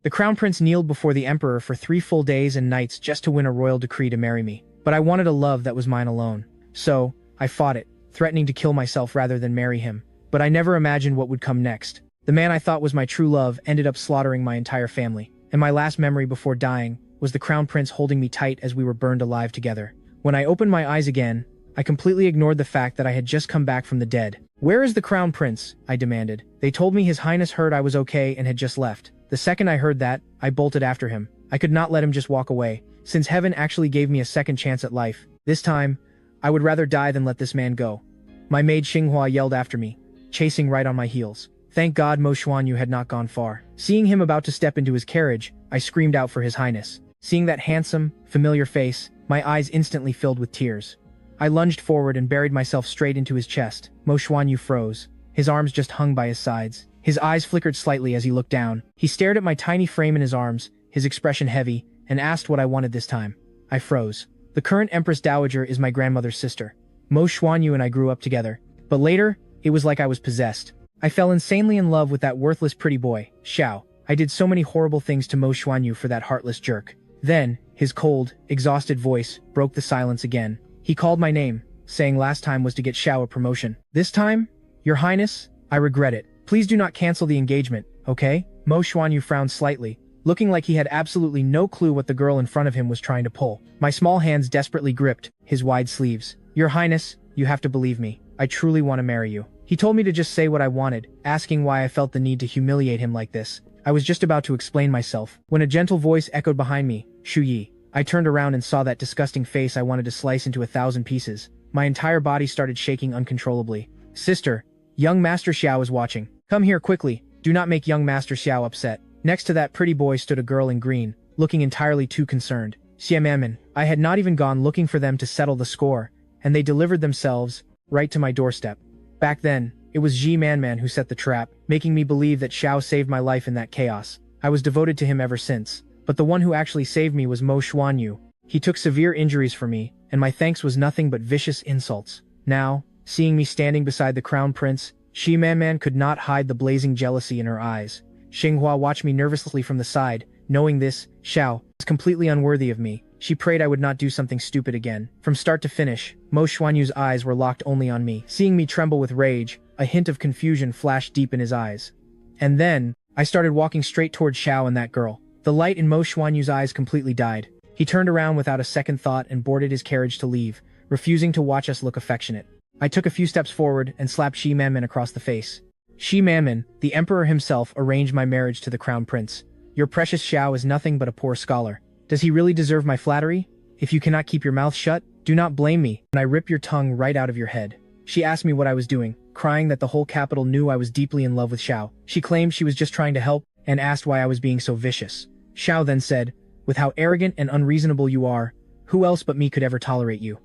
The crown prince kneeled before the emperor for 3 full days and nights just to win a royal decree to marry me. But I wanted a love that was mine alone. So, I fought it, threatening to kill myself rather than marry him. But I never imagined what would come next. The man I thought was my true love ended up slaughtering my entire family. And my last memory before dying was the crown prince holding me tight as we were burned alive together. When I opened my eyes again, I completely ignored the fact that I had just come back from the dead. "Where is the crown prince?" I demanded. They told me His Highness heard I was okay and had just left. The second I heard that, I bolted after him. I could not let him just walk away, since heaven actually gave me a second chance at life. This time, I would rather die than let this man go. My maid Xinghua yelled after me, chasing right on my heels. Thank God Mo Xuanyu had not gone far. Seeing him about to step into his carriage, I screamed out for His Highness. Seeing that handsome, familiar face, my eyes instantly filled with tears. I lunged forward and buried myself straight into his chest. Mo Xuanyu froze. His arms just hung by his sides. His eyes flickered slightly as he looked down. He stared at my tiny frame in his arms, his expression heavy, and asked what I wanted this time. I froze. The current Empress Dowager is my grandmother's sister. Mo Xuanyu and I grew up together. But later, it was like I was possessed. I fell insanely in love with that worthless pretty boy, Xiao. I did so many horrible things to Mo Xuanyu for that heartless jerk. Then, his cold, exhausted voice broke the silence again. He called my name, saying last time was to get Xiao a promotion. This time? Your Highness? I regret it. Please do not cancel the engagement, okay? Mo Xuanyu frowned slightly, looking like he had absolutely no clue what the girl in front of him was trying to pull. My small hands desperately gripped his wide sleeves. Your Highness, you have to believe me. I truly want to marry you. He told me to just say what I wanted, asking why I felt the need to humiliate him like this. I was just about to explain myself, when a gentle voice echoed behind me, Shu Yi. I turned around and saw that disgusting face I wanted to slice into 1,000 pieces. My entire body started shaking uncontrollably. Sister, young Master Xiao is watching. Come here quickly. Do not make young Master Xiao upset. Next to that pretty boy stood a girl in green, looking entirely too concerned. Xiamaman. I had not even gone looking for them to settle the score, and they delivered themselves right to my doorstep. Back then, it was Ji Manman who set the trap, making me believe that Xiao saved my life in that chaos. I was devoted to him ever since. But the one who actually saved me was Mo Xuanyu. He took severe injuries for me, and my thanks was nothing but vicious insults. Now, seeing me standing beside the crown prince, Shi Manman could not hide the blazing jealousy in her eyes. Xinghua watched me nervously from the side, knowing this, Xiao was completely unworthy of me. She prayed I would not do something stupid again. From start to finish, Mo Xuanyu's eyes were locked only on me. Seeing me tremble with rage, a hint of confusion flashed deep in his eyes. And then, I started walking straight toward Xiao and that girl. The light in Mo Xuanyu's eyes completely died. He turned around without a second thought and boarded his carriage to leave, refusing to watch us look affectionate. I took a few steps forward and slapped Shi Manman across the face. Shi Manman, the emperor himself, arranged my marriage to the crown prince. Your precious Xiao is nothing but a poor scholar. Does he really deserve my flattery? If you cannot keep your mouth shut, do not blame me when I rip your tongue right out of your head. She asked me what I was doing, crying that the whole capital knew I was deeply in love with Xiao. She claimed she was just trying to help and asked why I was being so vicious. Xiao then said, with how arrogant and unreasonable you are, who else but me could ever tolerate you?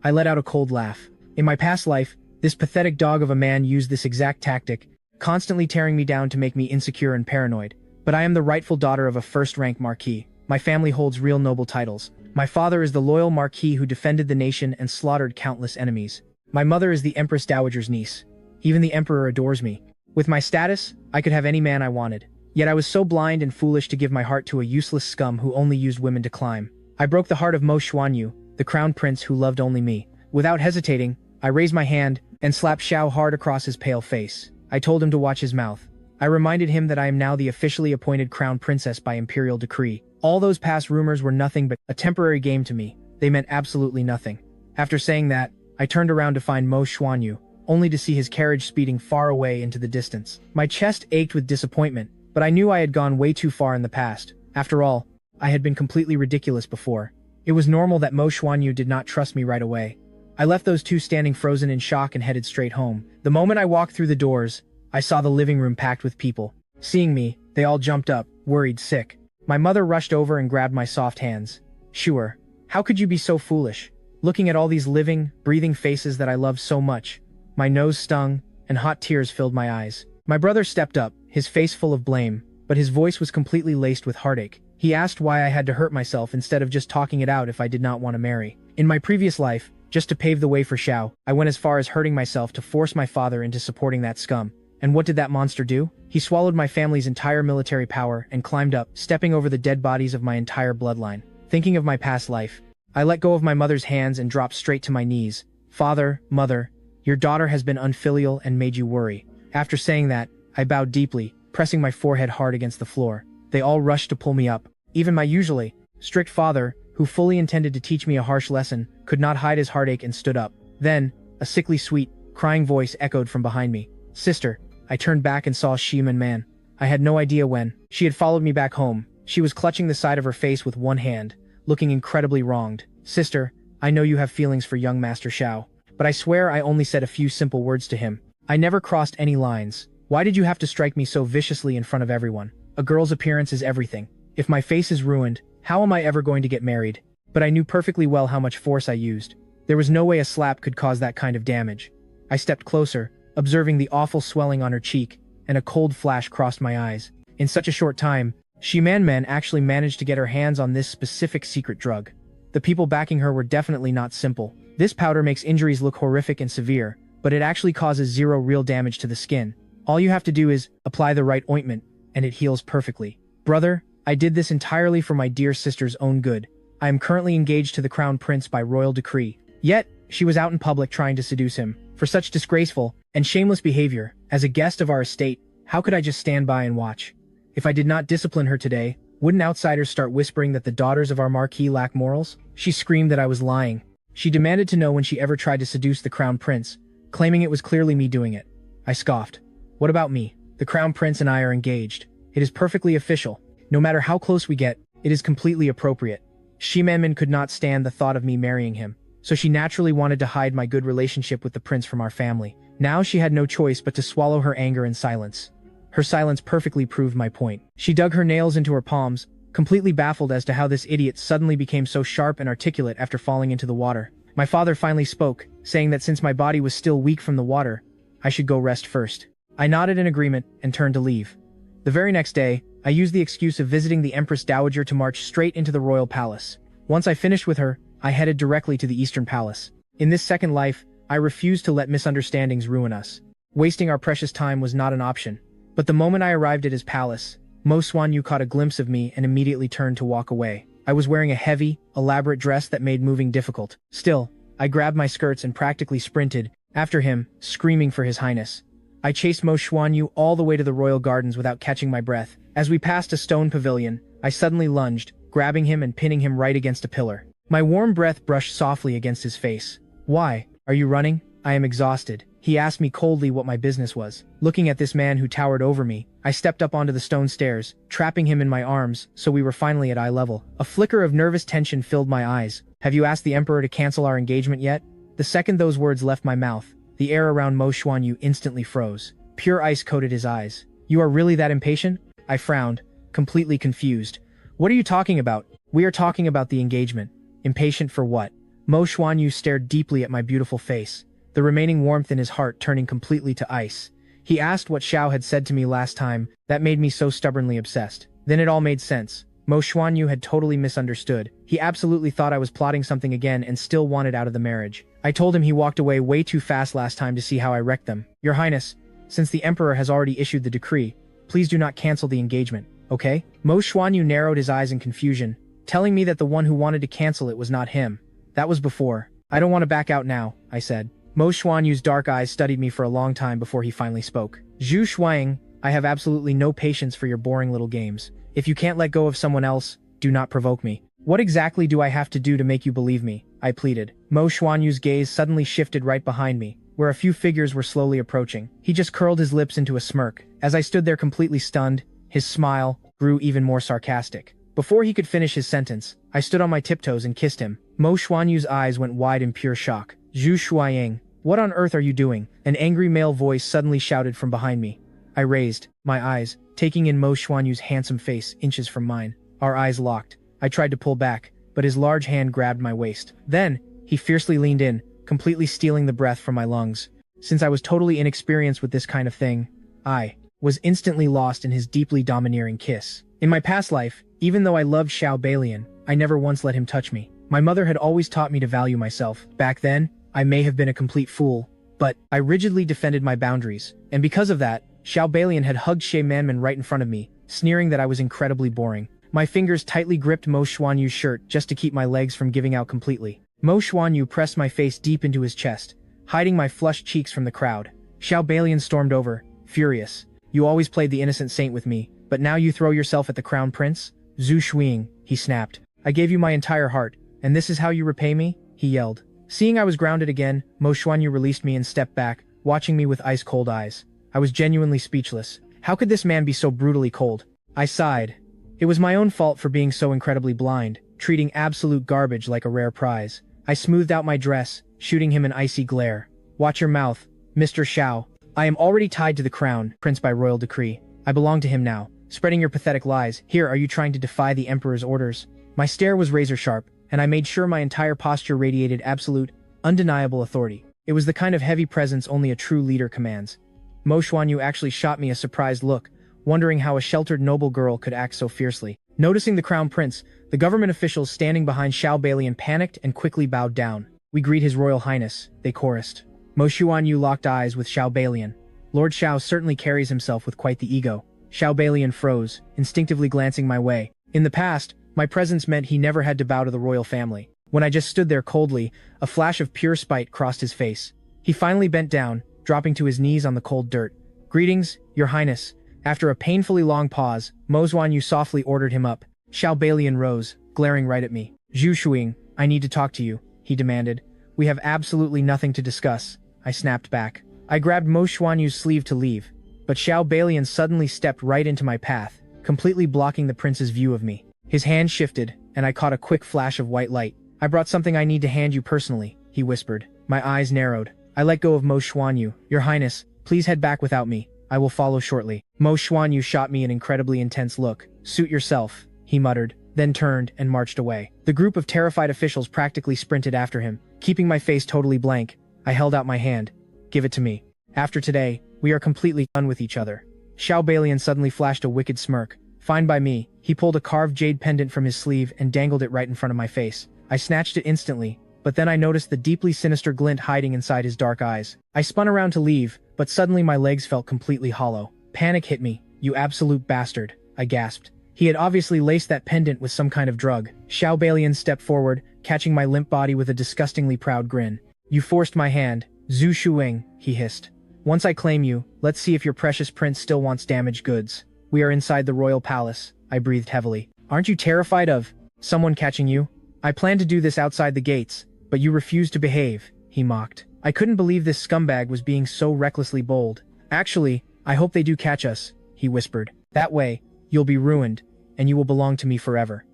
I let out a cold laugh. In my past life, this pathetic dog of a man used this exact tactic, constantly tearing me down to make me insecure and paranoid. But I am the rightful daughter of a first-rank marquis. My family holds real noble titles. My father is the loyal marquis who defended the nation and slaughtered countless enemies. My mother is the Empress Dowager's niece. Even the emperor adores me. With my status, I could have any man I wanted. Yet I was so blind and foolish to give my heart to a useless scum who only used women to climb. I broke the heart of Mo Xuanyu, the crown prince who loved only me. Without hesitating, I raised my hand and slapped Xiao hard across his pale face. I told him to watch his mouth. I reminded him that I am now the officially appointed crown princess by imperial decree. All those past rumors were nothing but a temporary game to me. They meant absolutely nothing. After saying that, I turned around to find Mo Xuanyu, only to see his carriage speeding far away into the distance. My chest ached with disappointment, but I knew I had gone way too far in the past. After all, I had been completely ridiculous before. It was normal that Mo Xuanyu did not trust me right away. I left those two standing frozen in shock and headed straight home. The moment I walked through the doors, I saw the living room packed with people. Seeing me, they all jumped up, worried sick. My mother rushed over and grabbed my soft hands. Sure, how could you be so foolish? Looking at all these living, breathing faces that I loved so much. My nose stung, and hot tears filled my eyes. My brother stepped up, his face full of blame, but his voice was completely laced with heartache. He asked why I had to hurt myself instead of just talking it out if I did not want to marry. In my previous life, just to pave the way for Xiao, I went as far as hurting myself to force my father into supporting that scum. And what did that monster do? He swallowed my family's entire military power and climbed up, stepping over the dead bodies of my entire bloodline. Thinking of my past life, I let go of my mother's hands and dropped straight to my knees. Father, mother, your daughter has been unfilial and made you worry. After saying that, I bowed deeply, pressing my forehead hard against the floor. They all rushed to pull me up. Even my usually strict father, who fully intended to teach me a harsh lesson, could not hide his heartache and stood up. Then, a sickly sweet, crying voice echoed from behind me. Sister. I turned back and saw Xiaoman Man. I had no idea when. She had followed me back home. She was clutching the side of her face with one hand, looking incredibly wronged. Sister, I know you have feelings for young Master Xiao, but I swear I only said a few simple words to him. I never crossed any lines. Why did you have to strike me so viciously in front of everyone? A girl's appearance is everything. If my face is ruined, how am I ever going to get married? But I knew perfectly well how much force I used. There was no way a slap could cause that kind of damage. I stepped closer, observing the awful swelling on her cheek, and a cold flash crossed my eyes. In such a short time, Xiaoman actually managed to get her hands on this specific secret drug. The people backing her were definitely not simple. This powder makes injuries look horrific and severe, but it actually causes zero real damage to the skin. All you have to do is apply the right ointment, and it heals perfectly. Brother, I did this entirely for my dear sister's own good. I am currently engaged to the crown prince by royal decree. Yet, she was out in public trying to seduce him. For such disgraceful and shameless behavior, as a guest of our estate, how could I just stand by and watch? If I did not discipline her today, wouldn't outsiders start whispering that the daughters of our marquis lack morals? She screamed that I was lying. She demanded to know when she ever tried to seduce the crown prince, claiming it was clearly me doing it. I scoffed. What about me? The crown prince and I are engaged. It is perfectly official. No matter how close we get, it is completely appropriate. Xiaoman could not stand the thought of me marrying him, so she naturally wanted to hide my good relationship with the prince from our family. Now she had no choice but to swallow her anger in silence. Her silence perfectly proved my point. She dug her nails into her palms, completely baffled as to how this idiot suddenly became so sharp and articulate after falling into the water. My father finally spoke, saying that since my body was still weak from the water, I should go rest first. I nodded in agreement and turned to leave. The very next day, I used the excuse of visiting the Empress Dowager to march straight into the royal palace. Once I finished with her, I headed directly to the Eastern Palace. In this second life, I refused to let misunderstandings ruin us. Wasting our precious time was not an option. But the moment I arrived at his palace, Mo Xuanyu caught a glimpse of me and immediately turned to walk away. I was wearing a heavy, elaborate dress that made moving difficult. Still, I grabbed my skirts and practically sprinted after him, screaming for his highness. I chased Mo Xuanyu all the way to the royal gardens without catching my breath. As we passed a stone pavilion, I suddenly lunged, grabbing him and pinning him right against a pillar. My warm breath brushed softly against his face. Why? Are you running? I am exhausted. He asked me coldly what my business was. Looking at this man who towered over me, I stepped up onto the stone stairs, trapping him in my arms, so we were finally at eye level. A flicker of nervous tension filled my eyes. Have you asked the emperor to cancel our engagement yet? The second those words left my mouth, the air around Mo Xuanyu instantly froze. Pure ice coated his eyes. You are really that impatient? I frowned, completely confused. What are you talking about? We are talking about the engagement. Impatient for what? Mo Xuanyu stared deeply at my beautiful face, the remaining warmth in his heart turning completely to ice. He asked what Xiao had said to me last time that made me so stubbornly obsessed. Then it all made sense. Mo Xuanyu had totally misunderstood. He absolutely thought I was plotting something again and still wanted out of the marriage. I told him he walked away way too fast last time to see how I wrecked them. Your Highness, since the Emperor has already issued the decree, please do not cancel the engagement, okay? Mo Xuanyu narrowed his eyes in confusion, telling me that the one who wanted to cancel it was not him. That was before. I don't want to back out now, I said. Mo Xuanyu's dark eyes studied me for a long time before he finally spoke. Zhu Shuang, I have absolutely no patience for your boring little games. If you can't let go of someone else, do not provoke me. What exactly do I have to do to make you believe me? I pleaded. Mo Xuanyu's gaze suddenly shifted right behind me, where a few figures were slowly approaching. He just curled his lips into a smirk. As I stood there completely stunned, his smile grew even more sarcastic. Before he could finish his sentence, I stood on my tiptoes and kissed him. Mo Xuanyu's eyes went wide in pure shock. Zhu Shuang, what on earth are you doing? An angry male voice suddenly shouted from behind me. I raised my eyes, taking in Mo Xuanyu's handsome face inches from mine. Our eyes locked. I tried to pull back, but his large hand grabbed my waist. Then, he fiercely leaned in, completely stealing the breath from my lungs. Since I was totally inexperienced with this kind of thing, I was instantly lost in his deeply domineering kiss. In my past life, even though I loved Xiao Balian, I never once let him touch me. My mother had always taught me to value myself. Back then, I may have been a complete fool, But I rigidly defended my boundaries, and because of that, Xiao Balian had hugged Shay Manman right in front of me, sneering that I was incredibly boring. My fingers tightly gripped Mo Xuanyu's shirt just to keep my legs from giving out completely. Mo Xuanyu pressed my face deep into his chest, hiding my flushed cheeks from the crowd. Xiao Balian stormed over, furious. You always played the innocent saint with me, but now you throw yourself at the crown prince? Zhu Shuiying, he snapped. I gave you my entire heart, and this is how you repay me? He yelled. Seeing I was grounded again, Mo Xuanyu released me and stepped back, watching me with ice-cold eyes. I was genuinely speechless. How could this man be so brutally cold? I sighed. It was my own fault for being so incredibly blind, treating absolute garbage like a rare prize. I smoothed out my dress, shooting him an icy glare. Watch your mouth, Mr. Xiao. I am already tied to the crown, prince by royal decree. I belong to him now. Spreading your pathetic lies. Here, are you trying to defy the emperor's orders? My stare was razor sharp, and I made sure my entire posture radiated absolute, undeniable authority. It was the kind of heavy presence only a true leader commands. Mo Xuanyu actually shot me a surprised look, wondering how a sheltered noble girl could act so fiercely. Noticing the crown prince, the government officials standing behind Xiao Balian panicked and quickly bowed down. We greet his royal highness, they chorused. Mo Xuanyu locked eyes with Xiao Balian. Lord Xiao certainly carries himself with quite the ego. Xiao Balian froze, instinctively glancing my way. In the past, my presence meant he never had to bow to the royal family. When I just stood there coldly, a flash of pure spite crossed his face. He finally bent down, dropping to his knees on the cold dirt. Greetings, your highness. After a painfully long pause, Mo Xuanyu softly ordered him up. Xiao Balian rose, glaring right at me. Zhu Shuiying, I need to talk to you, he demanded. We have absolutely nothing to discuss, I snapped back. I grabbed Mo Xuanyu's sleeve to leave, but Xiao Balian suddenly stepped right into my path, completely blocking the prince's view of me. His hand shifted, and I caught a quick flash of white light. I brought something I need to hand you personally, he whispered. My eyes narrowed. I let go of Mo Xuanyu. Your highness, please head back without me. I will follow shortly. Mo Xuanyu shot me an incredibly intense look. Suit yourself, he muttered, then turned and marched away. The group of terrified officials practically sprinted after him. Keeping my face totally blank, I held out my hand. Give it to me. After today, we are completely done with each other. Xiao Balian suddenly flashed a wicked smirk. Fine by me. He pulled a carved jade pendant from his sleeve and dangled it right in front of my face. I snatched it instantly, but then I noticed the deeply sinister glint hiding inside his dark eyes. I spun around to leave, but suddenly my legs felt completely hollow. Panic hit me. You absolute bastard, I gasped. He had obviously laced that pendant with some kind of drug. Xiao Balian stepped forward, catching my limp body with a disgustingly proud grin. You forced my hand, Zhu Shuiying, he hissed. Once I claim you, let's see if your precious prince still wants damaged goods. We are inside the royal palace, I breathed heavily. Aren't you terrified of someone catching you? I planned to do this outside the gates, but you refused to behave, he mocked. I couldn't believe this scumbag was being so recklessly bold. Actually, I hope they do catch us, he whispered. That way, you'll be ruined, and you will belong to me forever.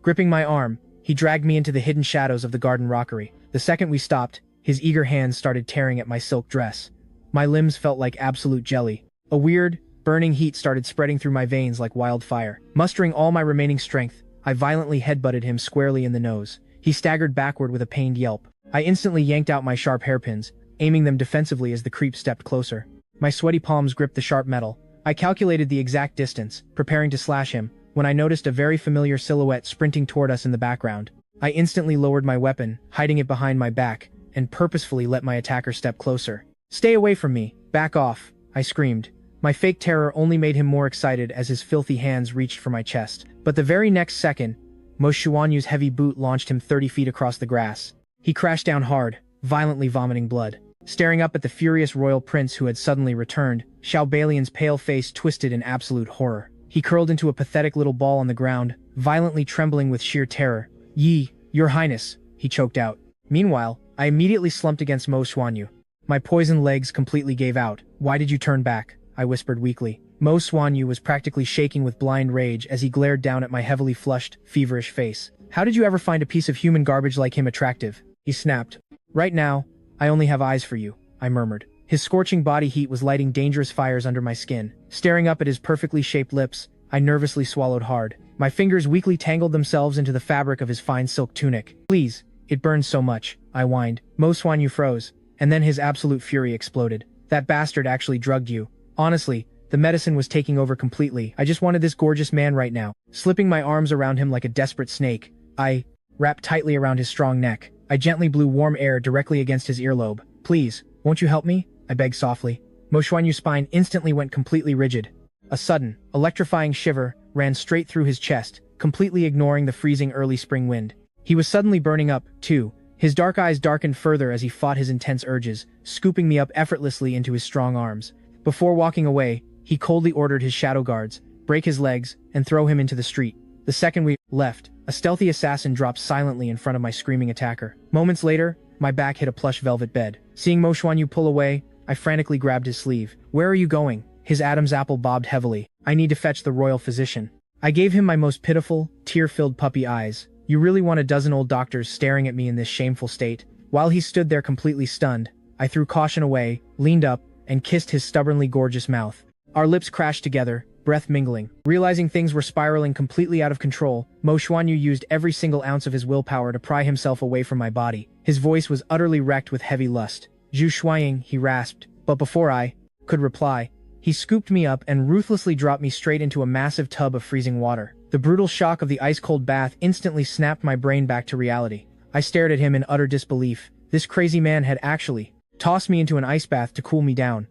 Gripping my arm, he dragged me into the hidden shadows of the garden rockery. The second we stopped, his eager hands started tearing at my silk dress. My limbs felt like absolute jelly. A weird, burning heat started spreading through my veins like wildfire. Mustering all my remaining strength, I violently headbutted him squarely in the nose. He staggered backward with a pained yelp. I instantly yanked out my sharp hairpins, aiming them defensively as the creep stepped closer. My sweaty palms gripped the sharp metal. I calculated the exact distance, preparing to slash him, when I noticed a very familiar silhouette sprinting toward us in the background. I instantly lowered my weapon, hiding it behind my back, and purposefully let my attacker step closer. Stay away from me. Back off, I screamed. My fake terror only made him more excited as his filthy hands reached for my chest. But the very next second, Mo Xuanyu's heavy boot launched him 30 feet across the grass. He crashed down hard, violently vomiting blood. Staring up at the furious royal prince who had suddenly returned, Xiao Balian's pale face twisted in absolute horror. He curled into a pathetic little ball on the ground, violently trembling with sheer terror. Your highness, he choked out. Meanwhile, I immediately slumped against Mo Xuanyu. My poisoned legs completely gave out. Why did you turn back? I whispered weakly. Mo Xuanyu was practically shaking with blind rage as he glared down at my heavily flushed, feverish face. How did you ever find a piece of human garbage like him attractive? He snapped. Right now, I only have eyes for you, I murmured. His scorching body heat was lighting dangerous fires under my skin. Staring up at his perfectly shaped lips, I nervously swallowed hard. My fingers weakly tangled themselves into the fabric of his fine silk tunic. Please, it burns so much, I whined. Mo Xuanyu froze, and then his absolute fury exploded. That bastard actually drugged you. Honestly, the medicine was taking over completely. I just wanted this gorgeous man right now. Slipping my arms around him like a desperate snake, I wrapped tightly around his strong neck. I gently blew warm air directly against his earlobe. Please, Won't you help me? I begged softly. Mo Xuanyu's spine instantly went completely rigid. A sudden, electrifying shiver ran straight through his chest, completely ignoring the freezing early spring wind. He was suddenly burning up, too. His dark eyes darkened further as he fought his intense urges, scooping me up effortlessly into his strong arms. Before walking away, he coldly ordered his shadow guards, break his legs, and throw him into the street. The second we left, a stealthy assassin dropped silently in front of my screaming attacker. Moments later, my back hit a plush velvet bed. Seeing Mo Xuanyu pull away, I frantically grabbed his sleeve. Where are you going? His Adam's apple bobbed heavily. I need to fetch the royal physician. I gave him my most pitiful, tear-filled puppy eyes. You really want a dozen old doctors staring at me in this shameful state? While he stood there completely stunned, I threw caution away, leaned up, and kissed his stubbornly gorgeous mouth. Our lips crashed together, breath mingling. Realizing things were spiraling completely out of control, Mo Xuanyu used every single ounce of his willpower to pry himself away from my body. His voice was utterly wrecked with heavy lust. Zhu Shuaying, he rasped, but before I could reply, he scooped me up and ruthlessly dropped me straight into a massive tub of freezing water. The brutal shock of the ice-cold bath instantly snapped my brain back to reality. I stared at him in utter disbelief. This crazy man had actually tossed me into an ice bath to cool me down.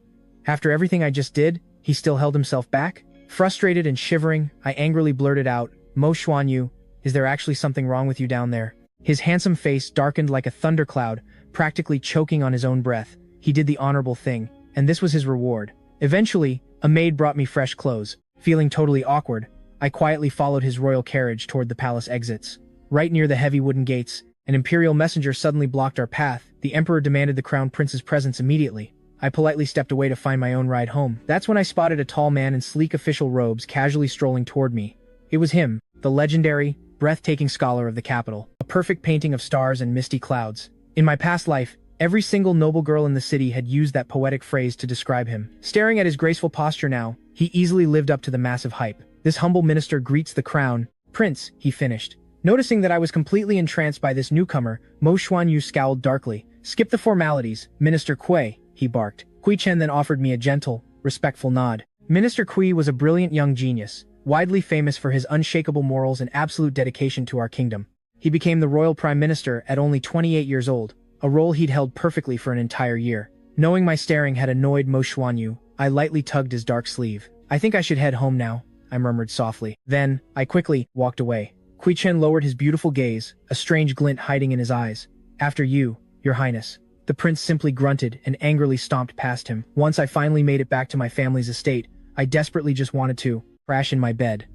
After everything I just did, he still held himself back? Frustrated and shivering, I angrily blurted out, Mo Xuanyu, is there actually something wrong with you down there? His handsome face darkened like a thundercloud, practically choking on his own breath. He did the honorable thing, and this was his reward. Eventually, a maid brought me fresh clothes. Feeling totally awkward, I quietly followed his royal carriage toward the palace exits. Right near the heavy wooden gates, an imperial messenger suddenly blocked our path. The emperor demanded the crown prince's presence immediately. I politely stepped away to find my own ride home. That's when I spotted a tall man in sleek official robes casually strolling toward me. It was him, the legendary, breathtaking scholar of the capital, a perfect painting of stars and misty clouds. In my past life, every single noble girl in the city had used that poetic phrase to describe him. Staring at his graceful posture now, he easily lived up to the massive hype. This humble minister greets the crown prince, he finished. Noticing that I was completely entranced by this newcomer, Mo Xuanyu scowled darkly. Skip the formalities, Minister Kui, he barked. Kui Chen then offered me a gentle, respectful nod. Minister Kui was a brilliant young genius, widely famous for his unshakable morals and absolute dedication to our kingdom. He became the royal prime minister at only 28 years old, a role he'd held perfectly for an entire year. Knowing my staring had annoyed Mo Xuanyu, I lightly tugged his dark sleeve. I think I should head home now, I murmured softly. Then, I quickly walked away. Kui Chen lowered his beautiful gaze, a strange glint hiding in his eyes. After you, your highness. The prince simply grunted and angrily stomped past him. Once I finally made it back to my family's estate, I desperately just wanted to crash in my bed.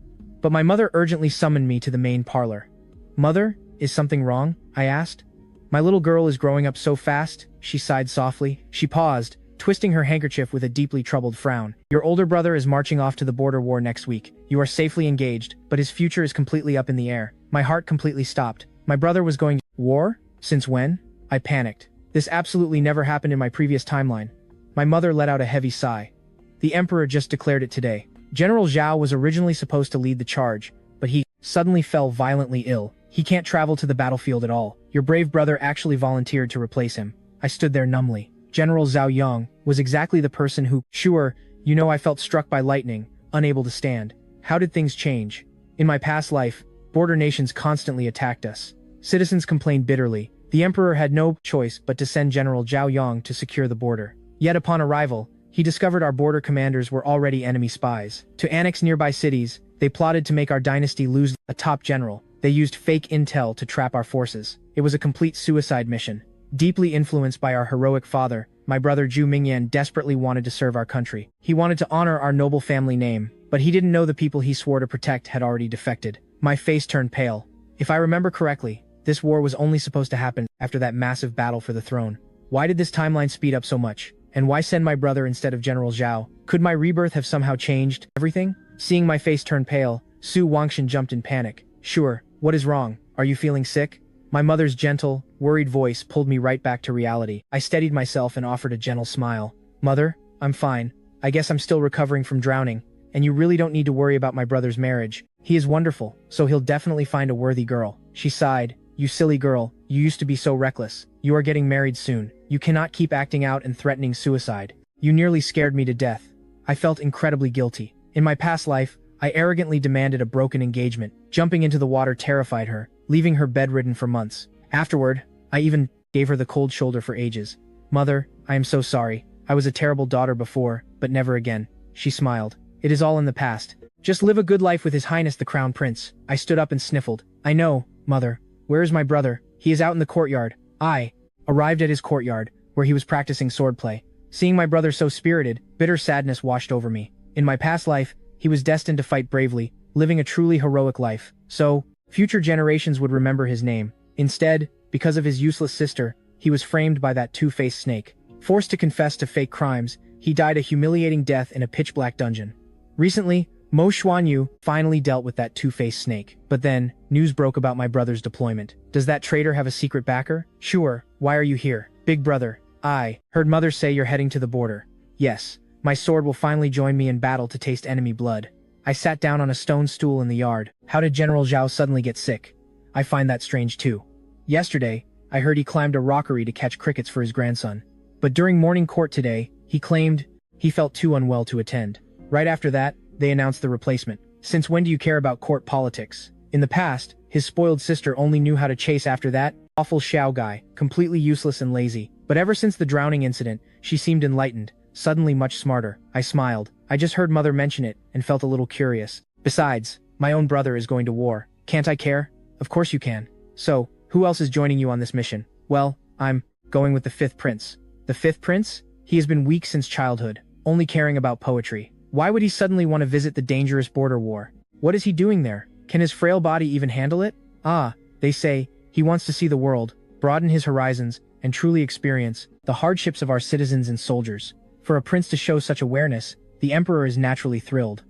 But my mother urgently summoned me to the main parlor. Mother, is something wrong? I asked. My little girl is growing up so fast, she sighed softly. She paused, twisting her handkerchief with a deeply troubled frown. Your older brother is marching off to the border war next week. You are safely engaged, but his future is completely up in the air. My heart completely stopped. My brother was going to war? Since when? I panicked. This absolutely never happened in my previous timeline. My mother let out a heavy sigh. The emperor just declared it today. General Zhao was originally supposed to lead the charge, but he suddenly fell violently ill. He can't travel to the battlefield at all. Your brave brother actually volunteered to replace him. I stood there numbly. General Zhao Yang was exactly the person who, sure, you know, I felt struck by lightning, unable to stand. How did things change? In my past life, border nations constantly attacked us. Citizens complained bitterly. The emperor had no choice but to send General Zhao Yang to secure the border. Yet upon arrival, he discovered our border commanders were already enemy spies. To annex nearby cities, they plotted to make our dynasty lose a top general. They used fake intel to trap our forces. It was a complete suicide mission. Deeply influenced by our heroic father, my brother Zhu Mingyan desperately wanted to serve our country. He wanted to honor our noble family name, but he didn't know the people he swore to protect had already defected. My face turned pale. If I remember correctly, this war was only supposed to happen after that massive battle for the throne. Why did this timeline speed up so much? And why send my brother instead of General Zhao? Could my rebirth have somehow changed everything? Seeing my face turn pale, Su Wanqing jumped in panic. Sure, what is wrong? Are you feeling sick? My mother's gentle, worried voice pulled me right back to reality. I steadied myself and offered a gentle smile. Mother, I'm fine. I guess I'm still recovering from drowning, and you really don't need to worry about my brother's marriage. He is wonderful, so he'll definitely find a worthy girl. She sighed. You silly girl, you used to be so reckless. You are getting married soon. You cannot keep acting out and threatening suicide. You nearly scared me to death. I felt incredibly guilty. In my past life, I arrogantly demanded a broken engagement. Jumping into the water terrified her, leaving her bedridden for months. Afterward, I even gave her the cold shoulder for ages. Mother, I am so sorry. I was a terrible daughter before, but never again. She smiled. It is all in the past. Just live a good life with His Highness the Crown Prince. I stood up and sniffled. I know, mother. Where is my brother? He is out in the courtyard. I arrived at his courtyard, where he was practicing swordplay. Seeing my brother so spirited, bitter sadness washed over me. In my past life, he was destined to fight bravely, living a truly heroic life. So, future generations would remember his name. Instead, because of his useless sister, he was framed by that two-faced snake. Forced to confess to fake crimes, he died a humiliating death in a pitch-black dungeon. Recently, Mo Xuanyu finally dealt with that two-faced snake. But then, news broke about my brother's deployment. Does that traitor have a secret backer? Sure, why are you here? Big brother, I heard mother say you're heading to the border. Yes, my sword will finally join me in battle to taste enemy blood. I sat down on a stone stool in the yard. How did General Zhao suddenly get sick? I find that strange too. Yesterday, I heard he climbed a rockery to catch crickets for his grandson. But during morning court today, he claimed he felt too unwell to attend. Right after that, they announced the replacement. Since when do you care about court politics? In the past, his spoiled sister only knew how to chase after that awful Xiao guy, completely useless and lazy. But ever since the drowning incident, she seemed enlightened, suddenly much smarter. I smiled. I just heard mother mention it and felt a little curious. Besides, my own brother is going to war. Can't I care? Of course you can. So, who else is joining you on this mission? Well, I'm going with the fifth prince. The fifth prince? He has been weak since childhood, only caring about poetry. Why would he suddenly want to visit the dangerous border war? What is he doing there? Can his frail body even handle it? Ah, they say, he wants to see the world, broaden his horizons, and truly experience the hardships of our citizens and soldiers. For a prince to show such awareness, the emperor is naturally thrilled.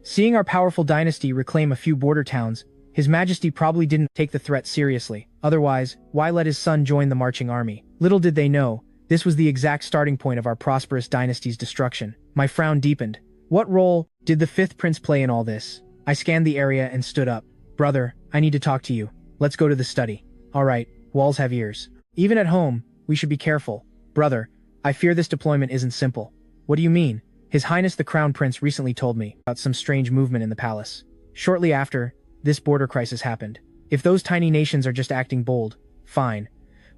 Seeing our powerful dynasty reclaim a few border towns, His Majesty probably didn't take the threat seriously. Otherwise, why let his son join the marching army? Little did they know, this was the exact starting point of our prosperous dynasty's destruction. My frown deepened. What role did the fifth prince play in all this? I scanned the area and stood up. Brother, I need to talk to you. Let's go to the study. All right, walls have ears. Even at home, we should be careful. Brother, I fear this deployment isn't simple. What do you mean? His Highness the Crown Prince recently told me about some strange movement in the palace. Shortly after, this border crisis happened. If those tiny nations are just acting bold, fine.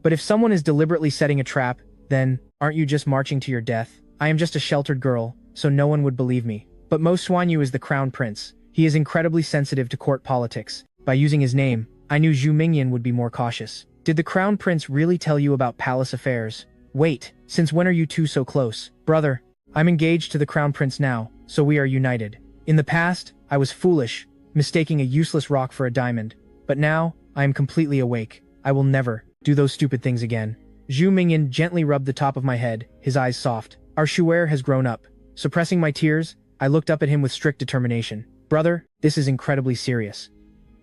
But if someone is deliberately setting a trap, then aren't you just marching to your death? I am just a sheltered girl, so no one would believe me. But Mo Xuanyu is the Crown Prince. He is incredibly sensitive to court politics. By using his name, I knew Zhu Mingyan would be more cautious. Did the Crown Prince really tell you about palace affairs? Wait, since when are you two so close? Brother, I'm engaged to the Crown Prince now, so we are united. In the past, I was foolish, mistaking a useless rock for a diamond. But now, I am completely awake. I will never do those stupid things again. Zhu Mingyan gently rubbed the top of my head, his eyes soft. Our heir has grown up. Suppressing my tears, I looked up at him with strict determination. Brother, this is incredibly serious.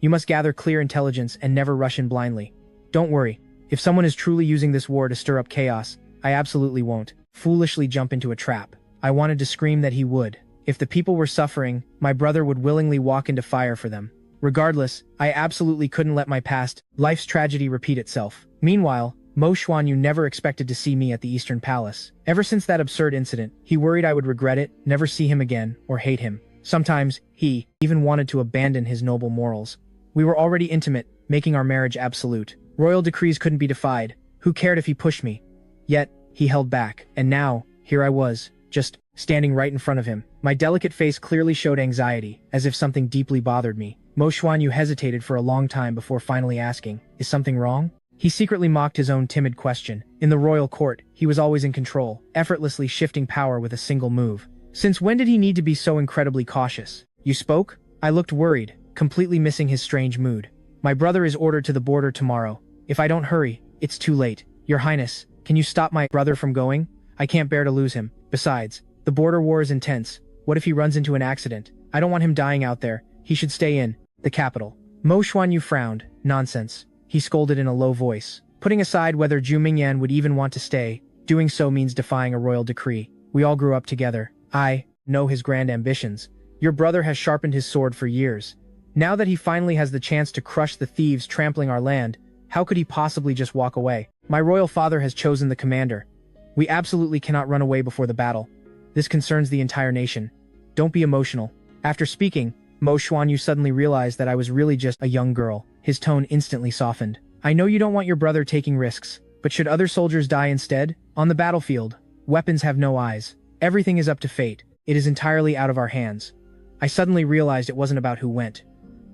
You must gather clear intelligence and never rush in blindly. Don't worry. If someone is truly using this war to stir up chaos, I absolutely won't foolishly jump into a trap. I wanted to scream that he would. If the people were suffering, my brother would willingly walk into fire for them. Regardless, I absolutely couldn't let my past life's tragedy repeat itself. Meanwhile, Mo Xuanyu never expected to see me at the Eastern Palace. Ever since that absurd incident, he worried I would regret it, never see him again, or hate him. Sometimes, he even wanted to abandon his noble morals. We were already intimate, making our marriage absolute. Royal decrees couldn't be defied. Who cared if he pushed me? Yet, he held back. And now, here I was, just standing right in front of him. My delicate face clearly showed anxiety, as if something deeply bothered me. Mo Xuanyu hesitated for a long time before finally asking, "Is something wrong?" He secretly mocked his own timid question. In the royal court, he was always in control, effortlessly shifting power with a single move. Since when did he need to be so incredibly cautious? You spoke? I looked worried, completely missing his strange mood. My brother is ordered to the border tomorrow. If I don't hurry, it's too late. Your Highness, can you stop my brother from going? I can't bear to lose him. Besides, the border war is intense. What if he runs into an accident? I don't want him dying out there. He should stay in the capital. Mo Xuanyu frowned. Nonsense. He scolded in a low voice. Putting aside whether Zhu Mingyan would even want to stay, doing so means defying a royal decree. We all grew up together. I know his grand ambitions. Your brother has sharpened his sword for years. Now that he finally has the chance to crush the thieves trampling our land, how could he possibly just walk away? My royal father has chosen the commander. We absolutely cannot run away before the battle. This concerns the entire nation. Don't be emotional. After speaking, Mo Xuanyu suddenly realized that I was really just a young girl. His tone instantly softened. I know you don't want your brother taking risks, but should other soldiers die instead? On the battlefield, Weapons have no eyes. Everything is up to fate. It is entirely out of our hands. I suddenly realized it wasn't about who went.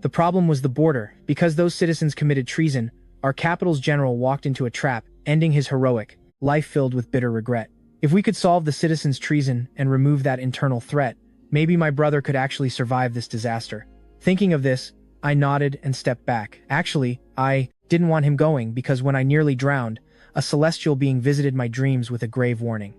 The problem was the border. Because those citizens committed treason, our capital's general walked into a trap, ending his heroic life filled with bitter regret. If we could solve the citizens' treason and remove that internal threat, maybe my brother could actually survive this disaster. Thinking of this, I nodded and stepped back. Actually, I didn't want him going because when I nearly drowned, a celestial being visited my dreams with a grave warning.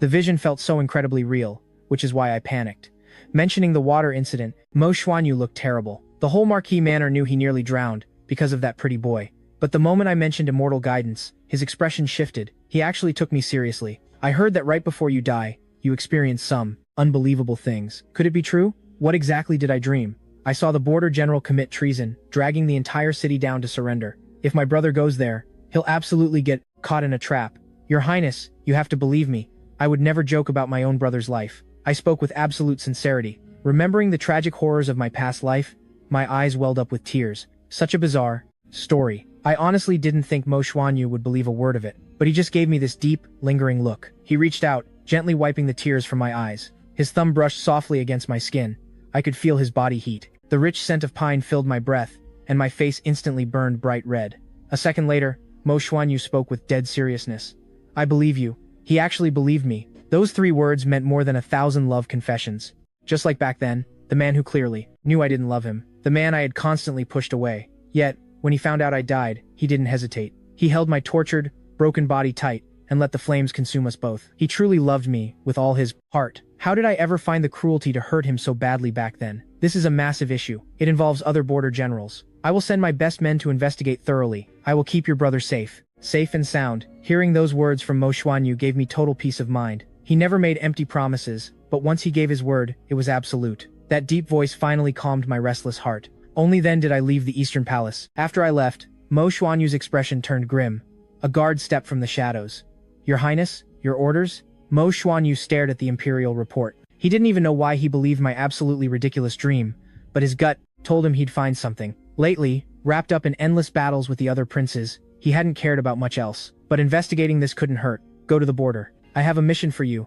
The vision felt so incredibly real, which is why I panicked. Mentioning the water incident, Mo Xuanyu looked terrible. The whole Marquis Manor knew he nearly drowned because of that pretty boy. But the moment I mentioned immortal guidance, his expression shifted. He actually took me seriously. I heard that right before you die, you experienced some unbelievable things. Could it be true? What exactly did I dream? I saw the border general commit treason, dragging the entire city down to surrender. If my brother goes there, he'll absolutely get caught in a trap. Your Highness, you have to believe me. I would never joke about my own brother's life. I spoke with absolute sincerity. Remembering the tragic horrors of my past life, my eyes welled up with tears. Such a bizarre story. I honestly didn't think Mo Xuanyu would believe a word of it, but he just gave me this deep, lingering look. He reached out, gently wiping the tears from my eyes. His thumb brushed softly against my skin. I could feel his body heat. The rich scent of pine filled my breath, and my face instantly burned bright red. A second later, Mo Xuanyu spoke with dead seriousness. I believe you. He actually believed me. Those 3 words meant more than 1,000 love confessions. Just like back then, the man who clearly knew I didn't love him, the man I had constantly pushed away. Yet, when he found out I died, he didn't hesitate. He held my tortured, broken body tight and let the flames consume us both. He truly loved me with all his heart. How did I ever find the cruelty to hurt him so badly back then? This is a massive issue. It involves other border generals. I will send my best men to investigate thoroughly. I will keep your brother safe. Safe and sound. Hearing those words from Mo Xuanyu gave me total peace of mind. He never made empty promises, but once he gave his word, it was absolute. That deep voice finally calmed my restless heart. Only then did I leave the Eastern Palace. After I left, Mo Xuanyu's expression turned grim. A guard stepped from the shadows. Your Highness, your orders? Mo Xuanyu stared at the Imperial report. He didn't even know why he believed my absolutely ridiculous dream, but his gut told him he'd find something. Lately, wrapped up in endless battles with the other princes, he hadn't cared about much else. But investigating this couldn't hurt. Go to the border. I have a mission for you.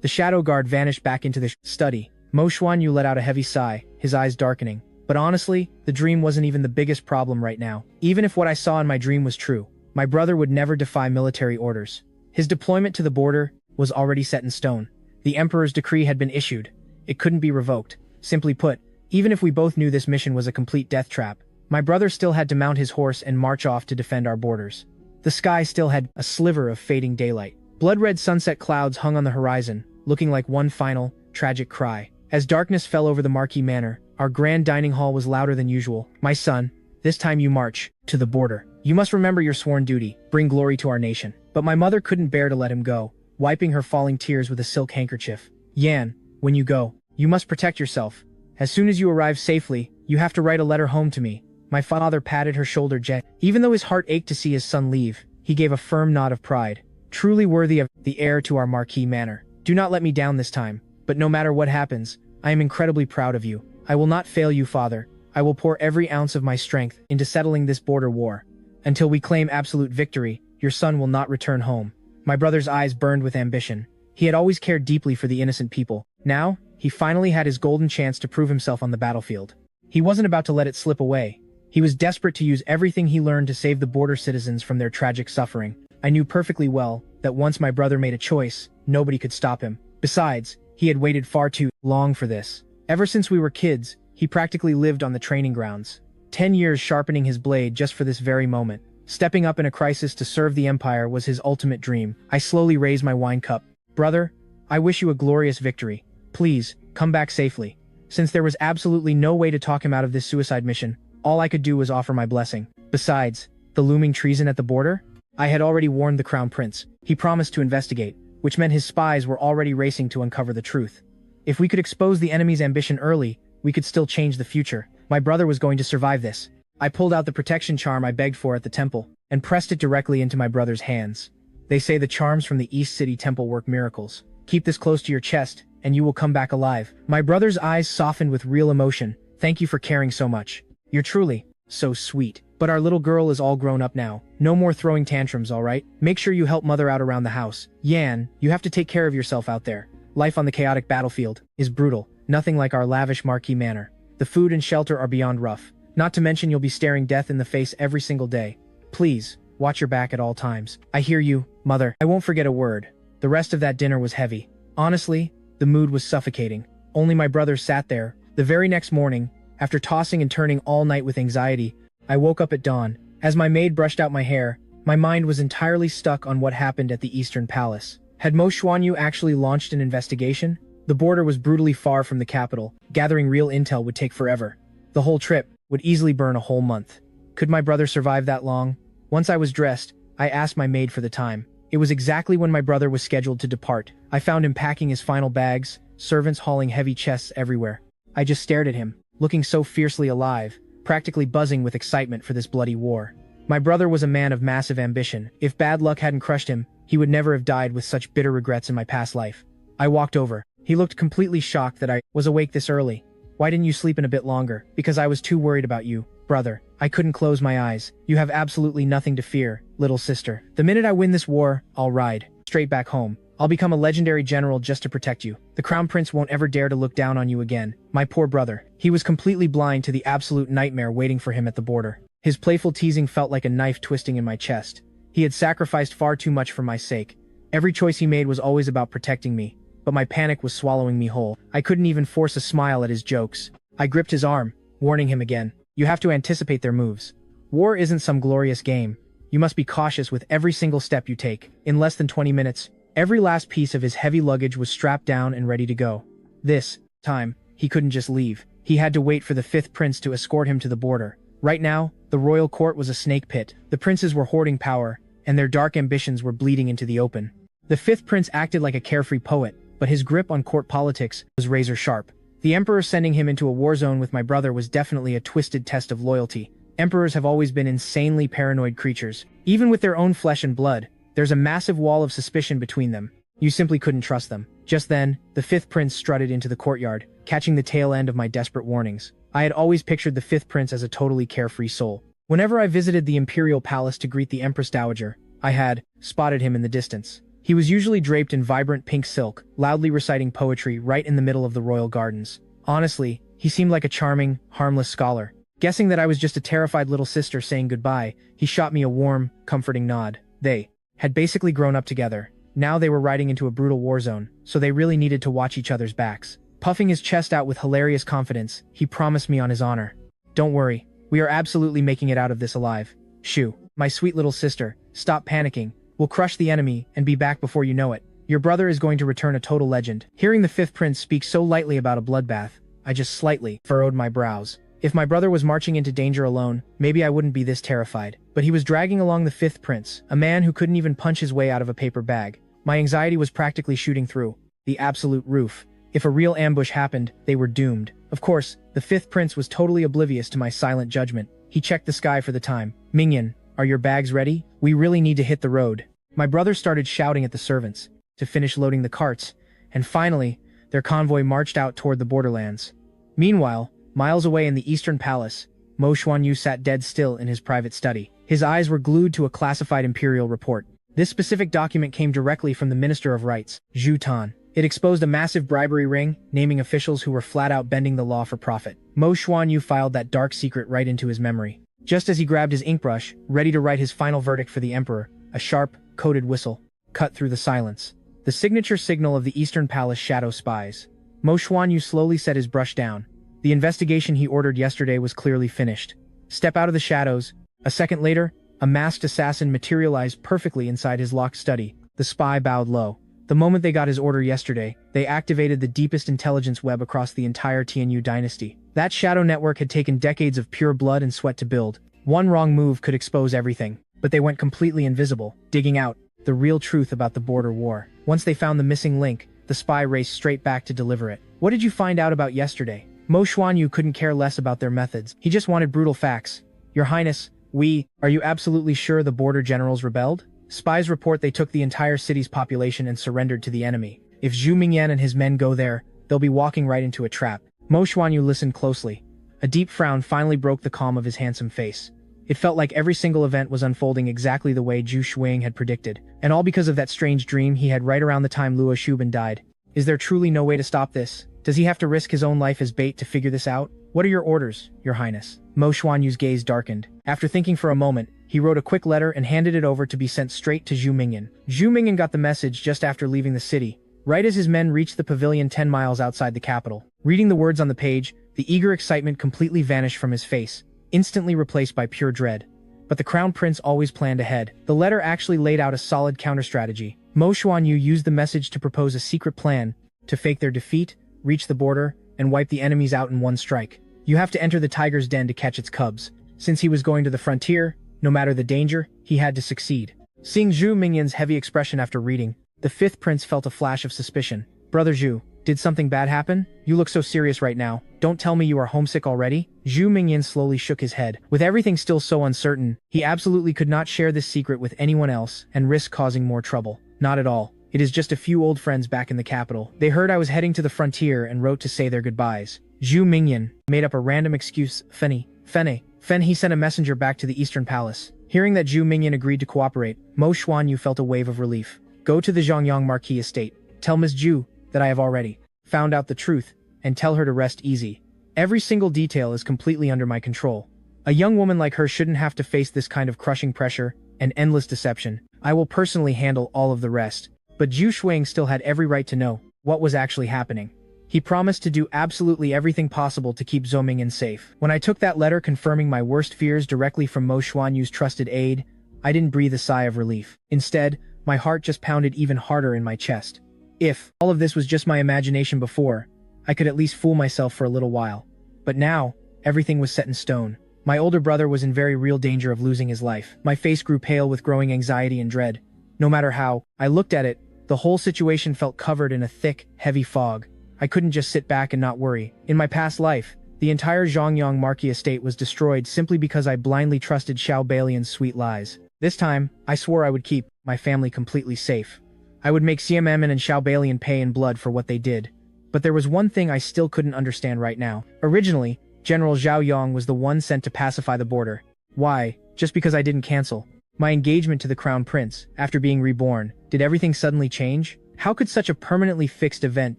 The shadow guard vanished back into the study. Mo Xuanyu let out a heavy sigh, his eyes darkening. But honestly, the dream wasn't even the biggest problem right now. Even if what I saw in my dream was true, my brother would never defy military orders. His deployment to the border was already set in stone. The Emperor's decree had been issued. It couldn't be revoked. Simply put, even if we both knew this mission was a complete death trap, my brother still had to mount his horse and march off to defend our borders. The sky still had a sliver of fading daylight. Blood-red sunset clouds hung on the horizon, looking like one final, tragic cry. As darkness fell over the Marquis Manor, our grand dining hall was louder than usual. My son, this time you march to the border. You must remember your sworn duty, bring glory to our nation. But my mother couldn't bear to let him go, wiping her falling tears with a silk handkerchief. Yan, when you go, you must protect yourself. As soon as you arrive safely, you have to write a letter home to me. My father patted her shoulder gently. Even though his heart ached to see his son leave, he gave a firm nod of pride. Truly worthy of the heir to our Marquis Manor. Do not let me down this time, but no matter what happens, I am incredibly proud of you. I will not fail you, father. I will pour every ounce of my strength into settling this border war. Until we claim absolute victory, your son will not return home. My brother's eyes burned with ambition. He had always cared deeply for the innocent people. Now, he finally had his golden chance to prove himself on the battlefield. He wasn't about to let it slip away. He was desperate to use everything he learned to save the border citizens from their tragic suffering. I knew perfectly well that once my brother made a choice, nobody could stop him. Besides, he had waited far too long for this. Ever since we were kids, he practically lived on the training grounds. 10 years sharpening his blade just for this very moment. Stepping up in a crisis to serve the Empire was his ultimate dream. I slowly raised my wine cup. Brother, I wish you a glorious victory. Please, come back safely. Since there was absolutely no way to talk him out of this suicide mission, all I could do was offer my blessing. Besides, the looming treason at the border? I had already warned the Crown Prince. He promised to investigate, which meant his spies were already racing to uncover the truth. If we could expose the enemy's ambition early, we could still change the future. My brother was going to survive this. I pulled out the protection charm I begged for at the temple, and pressed it directly into my brother's hands. They say the charms from the East City Temple work miracles. Keep this close to your chest, and you will come back alive. My brother's eyes softened with real emotion. Thank you for caring so much. You're truly So sweet. But our little girl is all grown up now. No more throwing tantrums, alright? Make sure you help mother out around the house. Yan, you have to take care of yourself out there. Life on the chaotic battlefield is brutal. Nothing like our lavish marquee manor. The food and shelter are beyond rough. Not to mention you'll be staring death in the face every single day. Please, watch your back at all times. I hear you, mother. I won't forget a word. The rest of that dinner was heavy. Honestly, the mood was suffocating. Only my brother sat there. The very next morning, after tossing and turning all night with anxiety, I woke up at dawn. As my maid brushed out my hair, my mind was entirely stuck on what happened at the Eastern Palace. Had Mo Xuanyu actually launched an investigation? The border was brutally far from the capital. Gathering real intel would take forever. The whole trip would easily burn a whole month. Could my brother survive that long? Once I was dressed, I asked my maid for the time. It was exactly when my brother was scheduled to depart. I found him packing his final bags, servants hauling heavy chests everywhere. I just stared at him, looking so fiercely alive, practically buzzing with excitement for this bloody war. My brother was a man of massive ambition. If bad luck hadn't crushed him, he would never have died with such bitter regrets in my past life. I walked over. He looked completely shocked that I was awake this early. Why didn't you sleep in a bit longer? Because I was too worried about you, brother. I couldn't close my eyes. You have absolutely nothing to fear, little sister. The minute I win this war, I'll ride straight back home. I'll become a legendary general just to protect you. The crown prince won't ever dare to look down on you again. My poor brother. He was completely blind to the absolute nightmare waiting for him at the border. His playful teasing felt like a knife twisting in my chest. He had sacrificed far too much for my sake. Every choice he made was always about protecting me. But my panic was swallowing me whole. I couldn't even force a smile at his jokes. I gripped his arm, warning him again. You have to anticipate their moves. War isn't some glorious game. You must be cautious with every single step you take. In less than 20 minutes, every last piece of his heavy luggage was strapped down and ready to go. This time, he couldn't just leave. He had to wait for the fifth prince to escort him to the border. Right now, the royal court was a snake pit. The princes were hoarding power, and their dark ambitions were bleeding into the open. The fifth prince acted like a carefree poet, but his grip on court politics was razor sharp. The emperor sending him into a war zone with my brother was definitely a twisted test of loyalty. Emperors have always been insanely paranoid creatures. Even with their own flesh and blood, there's a massive wall of suspicion between them. You simply couldn't trust them. Just then, the fifth prince strutted into the courtyard, catching the tail end of my desperate warnings. I had always pictured the fifth prince as a totally carefree soul. Whenever I visited the imperial palace to greet the empress dowager, I had spotted him in the distance. He was usually draped in vibrant pink silk, loudly reciting poetry right in the middle of the royal gardens. Honestly, he seemed like a charming, harmless scholar. Guessing that I was just a terrified little sister saying goodbye, he shot me a warm, comforting nod. They had basically grown up together. Now they were riding into a brutal war zone, so they really needed to watch each other's backs. Puffing his chest out with hilarious confidence, he promised me on his honor. Don't worry, we are absolutely making it out of this alive. Shoo, my sweet little sister, stop panicking. We'll crush the enemy and be back before you know it. Your brother is going to return a total legend. Hearing the fifth prince speak so lightly about a bloodbath, I just slightly furrowed my brows. If my brother was marching into danger alone, maybe I wouldn't be this terrified. But he was dragging along the fifth prince, a man who couldn't even punch his way out of a paper bag. My anxiety was practically shooting through the absolute roof. If a real ambush happened, they were doomed. Of course, the fifth prince was totally oblivious to my silent judgment. He checked the sky for the time. Minion, are your bags ready? We really need to hit the road. My brother started shouting at the servants to finish loading the carts, and finally, their convoy marched out toward the borderlands. Meanwhile, miles away in the Eastern Palace, Mo Xuanyu sat dead still in his private study. His eyes were glued to a classified imperial report. This specific document came directly from the Minister of Rights, Zhu Tan. It exposed a massive bribery ring, naming officials who were flat-out bending the law for profit. Mo Xuanyu filed that dark secret right into his memory. Just as he grabbed his ink brush, ready to write his final verdict for the emperor, a sharp, coded whistle cut through the silence. The signature signal of the Eastern Palace shadow spies. Mo Xuanyu slowly set his brush down. The investigation he ordered yesterday was clearly finished. Step out of the shadows. A second later, a masked assassin materialized perfectly inside his locked study. The spy bowed low. The moment they got his order yesterday, they activated the deepest intelligence web across the entire Tianyu dynasty. That shadow network had taken decades of pure blood and sweat to build. One wrong move could expose everything. But they went completely invisible, digging out the real truth about the border war. Once they found the missing link, the spy raced straight back to deliver it. What did you find out about yesterday? Mo Xuanyu couldn't care less about their methods. He just wanted brutal facts. Your Highness, are you absolutely sure the border generals rebelled? Spies report they took the entire city's population and surrendered to the enemy. If Zhu Mingyan and his men go there, they'll be walking right into a trap. Mo Xuanyu listened closely. A deep frown finally broke the calm of his handsome face. It felt like every single event was unfolding exactly the way Zhu Shuang had predicted, and all because of that strange dream he had right around the time Luo Shuban died. Is there truly no way to stop this? Does he have to risk his own life as bait to figure this out? What are your orders, Your Highness? Mo Xuanyu's gaze darkened. After thinking for a moment, he wrote a quick letter and handed it over to be sent straight to Zhu Mingyan. Zhu Mingyan got the message just after leaving the city, right as his men reached the pavilion 10 miles outside the capital. Reading the words on the page, the eager excitement completely vanished from his face, instantly replaced by pure dread. But the Crown Prince always planned ahead. The letter actually laid out a solid counter-strategy. Mo Xuanyu used the message to propose a secret plan to fake their defeat, reach the border, and wipe the enemies out in one strike. You have to enter the tiger's den to catch its cubs. Since he was going to the frontier, no matter the danger, he had to succeed. Seeing Zhu Mingyan's heavy expression after reading, the fifth prince felt a flash of suspicion. Brother Zhu, did something bad happen? You look so serious right now. Don't tell me you are homesick already? Zhu Mingyan slowly shook his head. With everything still so uncertain, he absolutely could not share this secret with anyone else and risk causing more trouble. Not at all. It is just a few old friends back in the capital. They heard I was heading to the frontier and wrote to say their goodbyes. Zhu Mingyan made up a random excuse. He sent a messenger back to the Eastern Palace. Hearing that Zhu Mingyan agreed to cooperate, Mo Xuanyu felt a wave of relief. Go to the Zhongyang Marquis estate. Tell Miss Zhu that I have already found out the truth, and tell her to rest easy. Every single detail is completely under my control. A young woman like her shouldn't have to face this kind of crushing pressure and endless deception. I will personally handle all of the rest. But Zhu Shuang still had every right to know what was actually happening. He promised to do absolutely everything possible to keep Zhou Mingyan safe. When I took that letter confirming my worst fears directly from Mo Xuanyu's trusted aide, I didn't breathe a sigh of relief. Instead, my heart just pounded even harder in my chest. If all of this was just my imagination before, I could at least fool myself for a little while. But now, everything was set in stone. My older brother was in very real danger of losing his life. My face grew pale with growing anxiety and dread. No matter how I looked at it, the whole situation felt covered in a thick, heavy fog. I couldn't just sit back and not worry. In my past life, the entire Zhongyang Marquis estate was destroyed simply because I blindly trusted Xiao Balian's sweet lies. This time, I swore I would keep my family completely safe. I would make CMM and Xiao Balian pay in blood for what they did. But there was one thing I still couldn't understand right now. Originally, General Zhao Yong was the one sent to pacify the border. Why? Just because I didn't cancel my engagement to the Crown Prince after being reborn, did everything suddenly change? How could such a permanently fixed event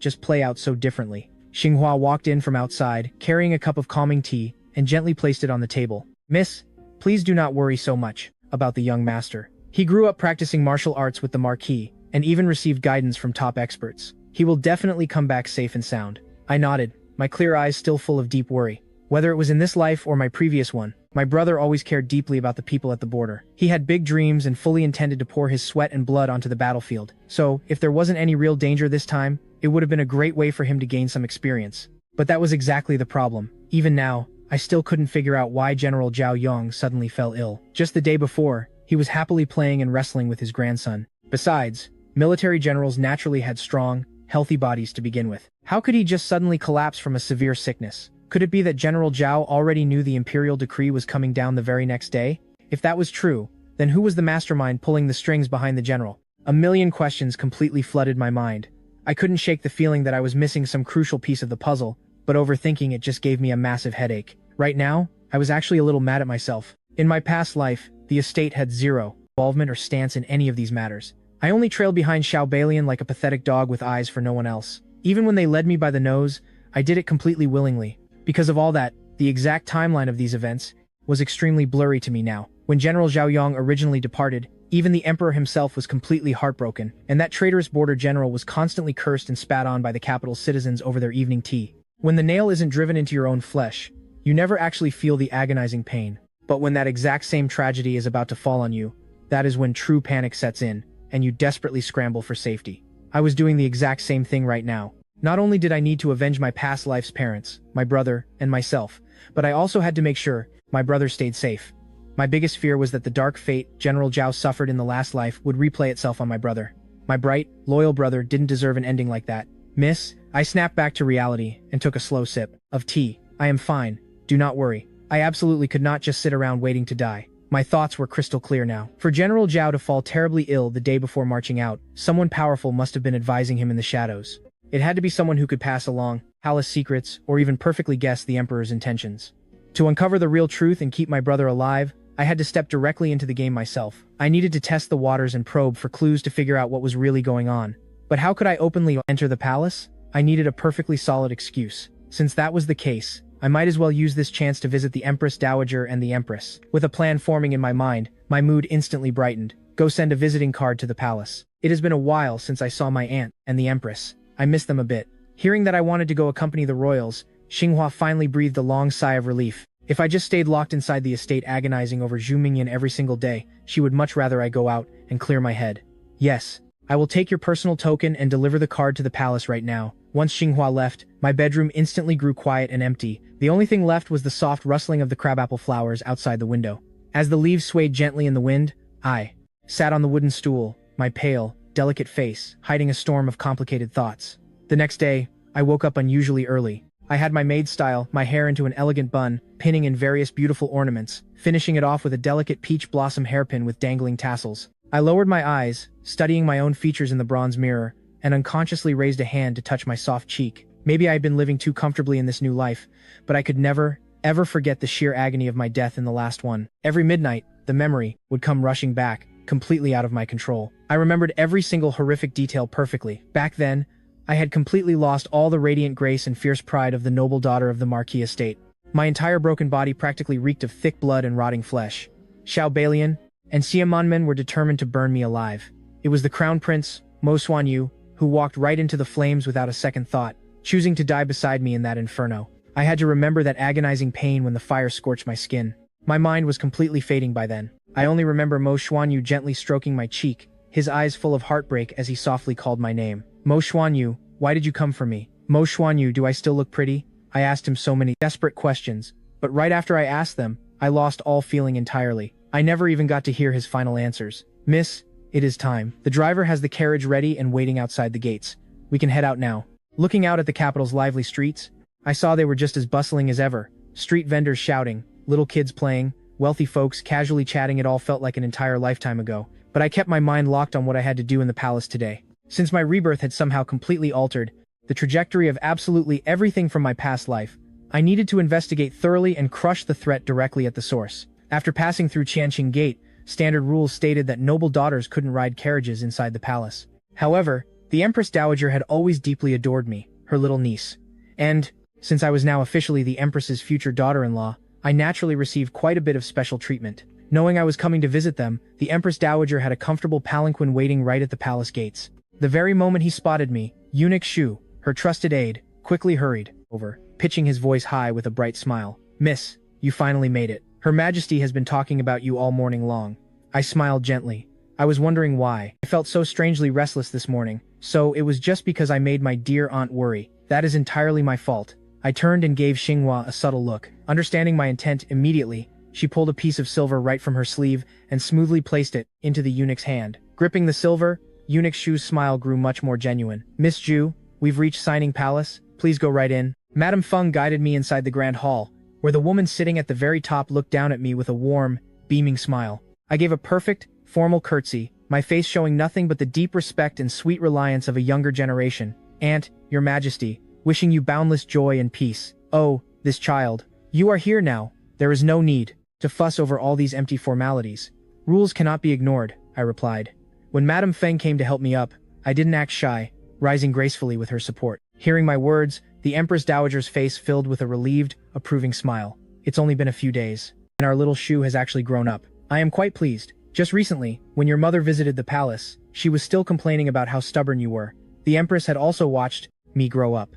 just play out so differently? Xinghua walked in from outside, carrying a cup of calming tea, and gently placed it on the table. Miss, please do not worry so much about the young master. He grew up practicing martial arts with the Marquis, and even received guidance from top experts. He will definitely come back safe and sound. I nodded, my clear eyes still full of deep worry. Whether it was in this life or my previous one, my brother always cared deeply about the people at the border. He had big dreams and fully intended to pour his sweat and blood onto the battlefield. So, if there wasn't any real danger this time, it would have been a great way for him to gain some experience. But that was exactly the problem. Even now, I still couldn't figure out why General Zhao Yong suddenly fell ill. Just the day before, he was happily playing and wrestling with his grandson. Besides, military generals naturally had strong, healthy bodies to begin with. How could he just suddenly collapse from a severe sickness? Could it be that General Zhao already knew the imperial decree was coming down the very next day? If that was true, then who was the mastermind pulling the strings behind the general? A million questions completely flooded my mind. I couldn't shake the feeling that I was missing some crucial piece of the puzzle, but overthinking it just gave me a massive headache. Right now, I was actually a little mad at myself. In my past life, the estate had zero involvement or stance in any of these matters. I only trailed behind Xiao Balian like a pathetic dog with eyes for no one else. Even when they led me by the nose, I did it completely willingly. Because of all that, the exact timeline of these events was extremely blurry to me now. When General Zhao Yong originally departed, even the emperor himself was completely heartbroken, and that traitorous border general was constantly cursed and spat on by the capital's citizens over their evening tea. When the nail isn't driven into your own flesh, you never actually feel the agonizing pain. But when that exact same tragedy is about to fall on you, that is when true panic sets in, and you desperately scramble for safety. I was doing the exact same thing right now. Not only did I need to avenge my past life's parents, my brother, and myself, but I also had to make sure my brother stayed safe. My biggest fear was that the dark fate General Zhao suffered in the last life would replay itself on my brother. My bright, loyal brother didn't deserve an ending like that. Miss, I snapped back to reality and took a slow sip of tea. I am fine. Do not worry. I absolutely could not just sit around waiting to die. My thoughts were crystal clear now. For General Zhao to fall terribly ill the day before marching out, someone powerful must have been advising him in the shadows. It had to be someone who could pass along palace secrets, or even perfectly guess the emperor's intentions. To uncover the real truth and keep my brother alive, I had to step directly into the game myself. I needed to test the waters and probe for clues to figure out what was really going on. But how could I openly enter the palace? I needed a perfectly solid excuse. Since that was the case, I might as well use this chance to visit the Empress Dowager and the Empress. With a plan forming in my mind, my mood instantly brightened. Go send a visiting card to the palace. It has been a while since I saw my aunt and the Empress. I miss them a bit. Hearing that I wanted to go accompany the royals, Xinghua finally breathed a long sigh of relief. If I just stayed locked inside the estate agonizing over Zhu Mingyan every single day, she would much rather I go out and clear my head. Yes, I will take your personal token and deliver the card to the palace right now. Once Xinghua left, my bedroom instantly grew quiet and empty. The only thing left was the soft rustling of the crabapple flowers outside the window. As the leaves swayed gently in the wind, I sat on the wooden stool, my pale, delicate face hiding a storm of complicated thoughts. The next day, I woke up unusually early. I had my maid style my hair into an elegant bun, pinning in various beautiful ornaments, finishing it off with a delicate peach blossom hairpin with dangling tassels. I lowered my eyes, studying my own features in the bronze mirror, and unconsciously raised a hand to touch my soft cheek. Maybe I had been living too comfortably in this new life, but I could never, ever forget the sheer agony of my death in the last one. Every midnight, the memory would come rushing back, completely out of my control. I remembered every single horrific detail perfectly. Back then, I had completely lost all the radiant grace and fierce pride of the noble daughter of the Marquis estate. My entire broken body practically reeked of thick blood and rotting flesh. Xiao Balian and Xia Monmen were determined to burn me alive. It was the Crown Prince, Mo Xuanyu, who walked right into the flames without a second thought, choosing to die beside me in that inferno. I had to remember that agonizing pain when the fire scorched my skin. My mind was completely fading by then. I only remember Mo Xuanyu gently stroking my cheek, his eyes full of heartbreak as he softly called my name. Mo Xuanyu, why did you come for me? Mo Xuanyu, do I still look pretty? I asked him so many desperate questions, but right after I asked them, I lost all feeling entirely. I never even got to hear his final answers. Miss, it is time. The driver has the carriage ready and waiting outside the gates. We can head out now. Looking out at the capital's lively streets, I saw they were just as bustling as ever. Street vendors shouting, little kids playing, wealthy folks casually chatting. It all felt like an entire lifetime ago. But I kept my mind locked on what I had to do in the palace today. Since my rebirth had somehow completely altered the trajectory of absolutely everything from my past life, I needed to investigate thoroughly and crush the threat directly at the source. After passing through Qianqing Gate, standard rules stated that noble daughters couldn't ride carriages inside the palace. However, the Empress Dowager had always deeply adored me, her little niece. And, since I was now officially the Empress's future daughter-in-law, I naturally received quite a bit of special treatment. Knowing I was coming to visit them, the Empress Dowager had a comfortable palanquin waiting right at the palace gates. The very moment he spotted me, Eunuch Shu, her trusted aide, quickly hurried over, pitching his voice high with a bright smile. Miss, you finally made it. Her Majesty has been talking about you all morning long. I smiled gently. I was wondering why. I felt so strangely restless this morning, so it was just because I made my dear aunt worry. That is entirely my fault. I turned and gave Xinghua a subtle look. Understanding my intent immediately, she pulled a piece of silver right from her sleeve and smoothly placed it into the eunuch's hand. Gripping the silver, Eunuch Shu's smile grew much more genuine. Miss Zhu, we've reached Signing Palace. Please go right in. Madame Feng guided me inside the grand hall, where the woman sitting at the very top looked down at me with a warm, beaming smile. I gave a perfect, formal curtsy, my face showing nothing but the deep respect and sweet reliance of a younger generation. Aunt, Your Majesty, wishing you boundless joy and peace. Oh, this child. You are here now. There is no need to fuss over all these empty formalities. Rules cannot be ignored, I replied. When Madame Feng came to help me up, I didn't act shy, rising gracefully with her support. Hearing my words, the Empress Dowager's face filled with a relieved, approving smile. It's only been a few days, and our little Shu has actually grown up. I am quite pleased. Just recently, when your mother visited the palace, she was still complaining about how stubborn you were. The Empress had also watched me grow up.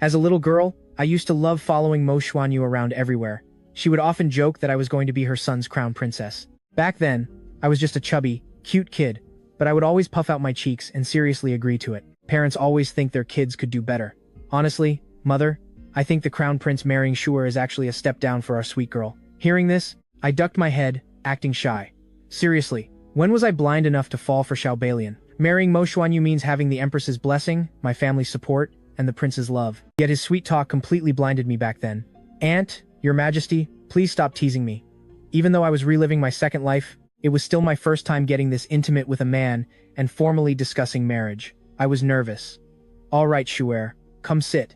As a little girl, I used to love following Mo Xuanyu around everywhere. She would often joke that I was going to be her son's crown princess. Back then, I was just a chubby, cute kid, but I would always puff out my cheeks and seriously agree to it. Parents always think their kids could do better. Honestly, Mother, I think the crown prince marrying Shuer is actually a step down for our sweet girl. Hearing this, I ducked my head, acting shy. Seriously, when was I blind enough to fall for Xiao Balian? Marrying Mo Xuanyu means having the Empress's blessing, my family's support, and the prince's love. Yet his sweet talk completely blinded me back then. Aunt, Your Majesty, please stop teasing me. Even though I was reliving my second life, it was still my first time getting this intimate with a man and formally discussing marriage. I was nervous. All right, Shuer, come sit.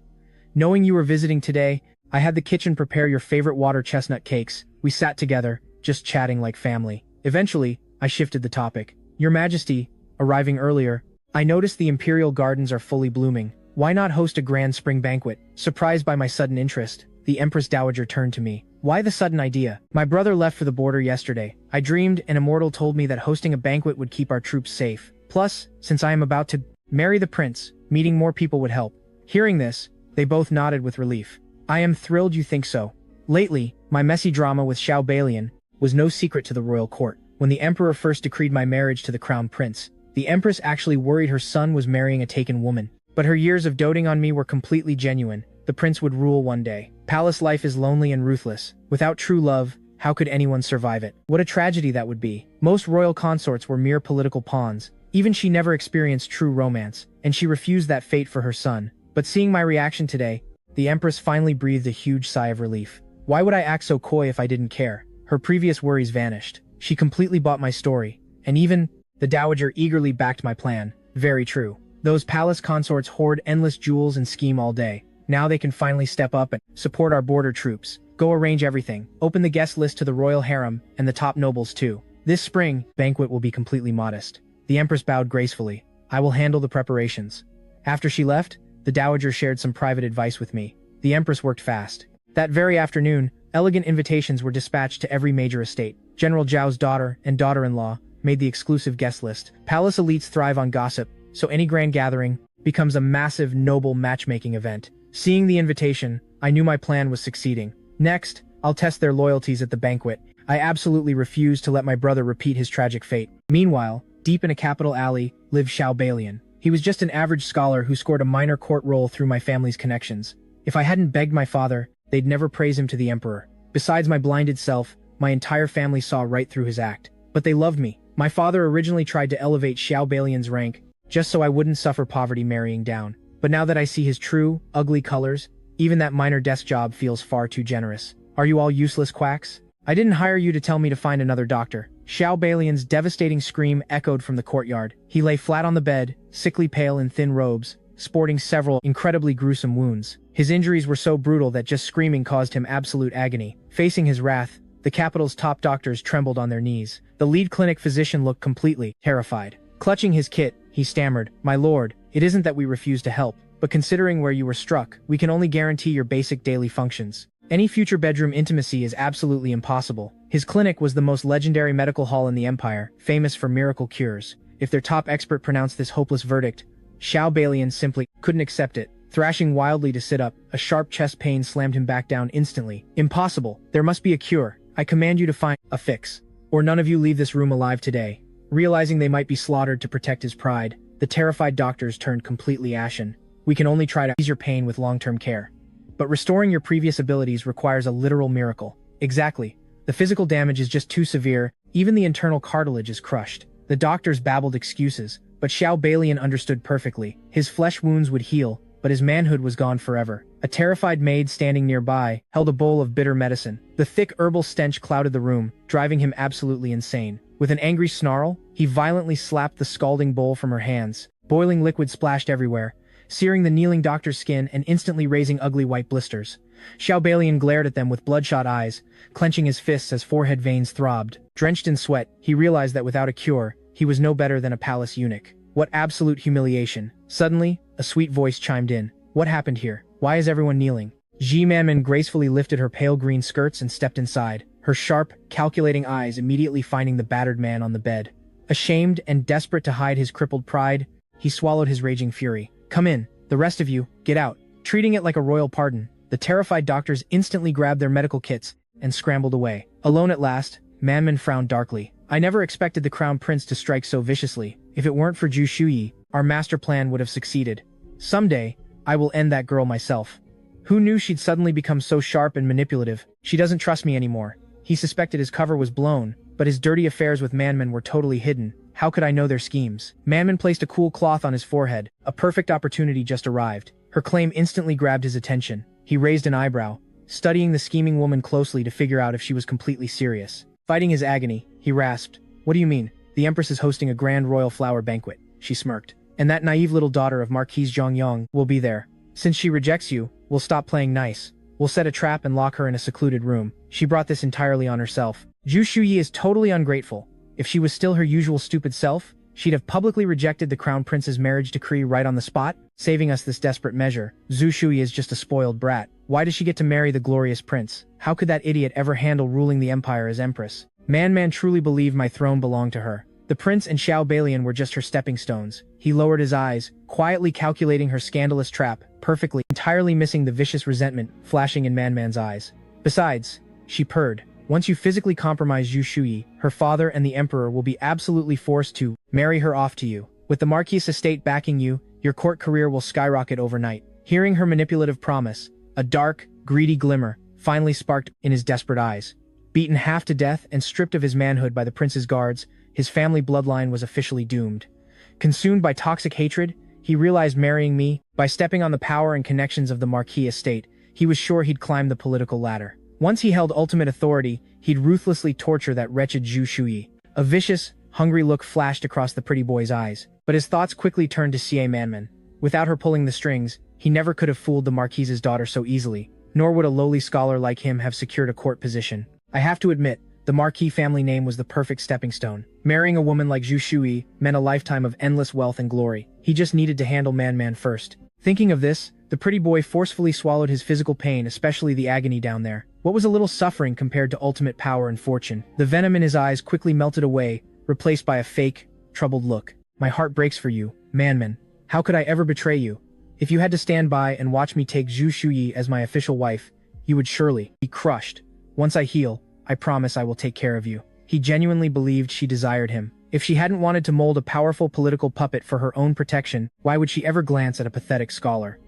Knowing you were visiting today, I had the kitchen prepare your favorite water chestnut cakes. We sat together, just chatting like family. Eventually, I shifted the topic. Your Majesty, arriving earlier, I noticed the imperial gardens are fully blooming. Why not host a grand spring banquet? Surprised by my sudden interest, the Empress Dowager turned to me. Why the sudden idea? My brother left for the border yesterday. I dreamed an immortal told me that hosting a banquet would keep our troops safe. Plus, since I am about to marry the prince, meeting more people would help. Hearing this, they both nodded with relief. I am thrilled you think so. Lately, my messy drama with Xiao Balian was no secret to the royal court. When the emperor first decreed my marriage to the crown prince, the empress actually worried her son was marrying a taken woman. But her years of doting on me were completely genuine. The prince would rule one day. Palace life is lonely and ruthless. Without true love, how could anyone survive it? What a tragedy that would be. Most royal consorts were mere political pawns. Even she never experienced true romance, and she refused that fate for her son. But seeing my reaction today, the empress finally breathed a huge sigh of relief. Why would I act so coy if I didn't care? Her previous worries vanished. She completely bought my story. And even, the dowager eagerly backed my plan. Very true. Those palace consorts hoard endless jewels and scheme all day. Now they can finally step up and support our border troops. Go arrange everything. Open the guest list to the royal harem and the top nobles too. This spring, banquet will be completely modest. The empress bowed gracefully. I will handle the preparations. After she left, the dowager shared some private advice with me. The empress worked fast. That very afternoon, elegant invitations were dispatched to every major estate. General Zhao's daughter and daughter-in-law made the exclusive guest list. Palace elites thrive on gossip, so any grand gathering becomes a massive, noble matchmaking event. Seeing the invitation, I knew my plan was succeeding. Next, I'll test their loyalties at the banquet. I absolutely refused to let my brother repeat his tragic fate. Meanwhile, deep in a capital alley, lived Xiao Balian. He was just an average scholar who scored a minor court role through my family's connections. If I hadn't begged my father, they'd never praise him to the emperor. Besides my blinded self, my entire family saw right through his act. But they loved me. My father originally tried to elevate Xiao Balian's rank, just so I wouldn't suffer poverty marrying down. But now that I see his true, ugly colors, even that minor desk job feels far too generous. Are you all useless quacks? I didn't hire you to tell me to find another doctor. Xiao Balian's devastating scream echoed from the courtyard. He lay flat on the bed, sickly pale in thin robes, sporting several incredibly gruesome wounds. His injuries were so brutal that just screaming caused him absolute agony. Facing his wrath, the capital's top doctors trembled on their knees. The lead clinic physician looked completely terrified. Clutching his kit, he stammered, "My lord, it isn't that we refuse to help, but considering where you were struck, we can only guarantee your basic daily functions. Any future bedroom intimacy is absolutely impossible." His clinic was the most legendary medical hall in the empire, famous for miracle cures. If their top expert pronounced this hopeless verdict, Xiao Balian simply couldn't accept it. Thrashing wildly to sit up, a sharp chest pain slammed him back down instantly. "Impossible. There must be a cure. I command you to find a fix, or none of you leave this room alive today." Realizing they might be slaughtered to protect his pride, the terrified doctors turned completely ashen. "We can only try to ease your pain with long-term care. But restoring your previous abilities requires a literal miracle." "Exactly. The physical damage is just too severe, even the internal cartilage is crushed." The doctors babbled excuses, but Xiao Balian understood perfectly. His flesh wounds would heal, but his manhood was gone forever. A terrified maid standing nearby held a bowl of bitter medicine. The thick herbal stench clouded the room, driving him absolutely insane. With an angry snarl, he violently slapped the scalding bowl from her hands. Boiling liquid splashed everywhere, searing the kneeling doctor's skin and instantly raising ugly white blisters. Xiao Balian glared at them with bloodshot eyes, clenching his fists as forehead veins throbbed. Drenched in sweat, he realized that without a cure, he was no better than a palace eunuch. What absolute humiliation. Suddenly, a sweet voice chimed in. "What happened here? Why is everyone kneeling?" Ji Manman gracefully lifted her pale green skirts and stepped inside, her sharp, calculating eyes immediately finding the battered man on the bed. Ashamed and desperate to hide his crippled pride, he swallowed his raging fury. "Come in. The rest of you, get out." Treating it like a royal pardon, the terrified doctors instantly grabbed their medical kits and scrambled away. Alone at last, Manman frowned darkly. "I never expected the crown prince to strike so viciously. If it weren't for Zhu Shuyi, our master plan would have succeeded. Someday, I will end that girl myself." Who knew she'd suddenly become so sharp and manipulative? "She doesn't trust me anymore." He suspected his cover was blown, but his dirty affairs with Manman were totally hidden. How could I know their schemes? Manman placed a cool cloth on his forehead. A perfect opportunity just arrived. Her claim instantly grabbed his attention. He raised an eyebrow, studying the scheming woman closely to figure out if she was completely serious. Fighting his agony, he rasped, "What do you mean? The Empress is hosting a grand royal flower banquet." She smirked. "And that naive little daughter of Marquise Zhongyong will be there. Since she rejects you, We'll stop playing nice. We'll set a trap and lock her in a secluded room. She brought this entirely on herself. Zhu Shuyi is totally ungrateful. If she was still her usual stupid self, she'd have publicly rejected the crown prince's marriage decree right on the spot, saving us this desperate measure. Zhu Shuyi is just a spoiled brat. Why does she get to marry the glorious prince? How could that idiot ever handle ruling the empire as empress? Man truly believed my throne belonged to her. The prince and Xiao Balian were just her stepping stones. He lowered his eyes, quietly calculating her scandalous trap, perfectly, entirely missing the vicious resentment flashing in Man's eyes. Besides, she purred, once you physically compromise Zhu Shuyi, her father and the emperor will be absolutely forced to marry her off to you. With the Marquis estate backing you, your court career will skyrocket overnight. Hearing her manipulative promise, a dark, greedy glimmer finally sparked in his desperate eyes. Beaten half to death and stripped of his manhood by the prince's guards, his family bloodline was officially doomed. Consumed by toxic hatred, he realized marrying me, by stepping on the power and connections of the Marquis estate, he was sure he'd climb the political ladder. Once he held ultimate authority, he'd ruthlessly torture that wretched Zhu Shuyi. A vicious, hungry look flashed across the pretty boy's eyes, but his thoughts quickly turned to Xie Manman. Without her pulling the strings, he never could have fooled the Marquis's daughter so easily, nor would a lowly scholar like him have secured a court position. I have to admit, the Marquis family name was the perfect stepping stone. Marrying a woman like Zhu Shuyi meant a lifetime of endless wealth and glory. He just needed to handle Man first. Thinking of this, the pretty boy forcefully swallowed his physical pain, especially the agony down there. What was a little suffering compared to ultimate power and fortune? The venom in his eyes quickly melted away, replaced by a fake, troubled look. My heart breaks for you, Man. How could I ever betray you? If you had to stand by and watch me take Zhu Shuyi as my official wife, you would surely be crushed. Once I heal, I promise I will take care of you. He genuinely believed she desired him. If she hadn't wanted to mold a powerful political puppet for her own protection, why would she ever glance at a pathetic scholar?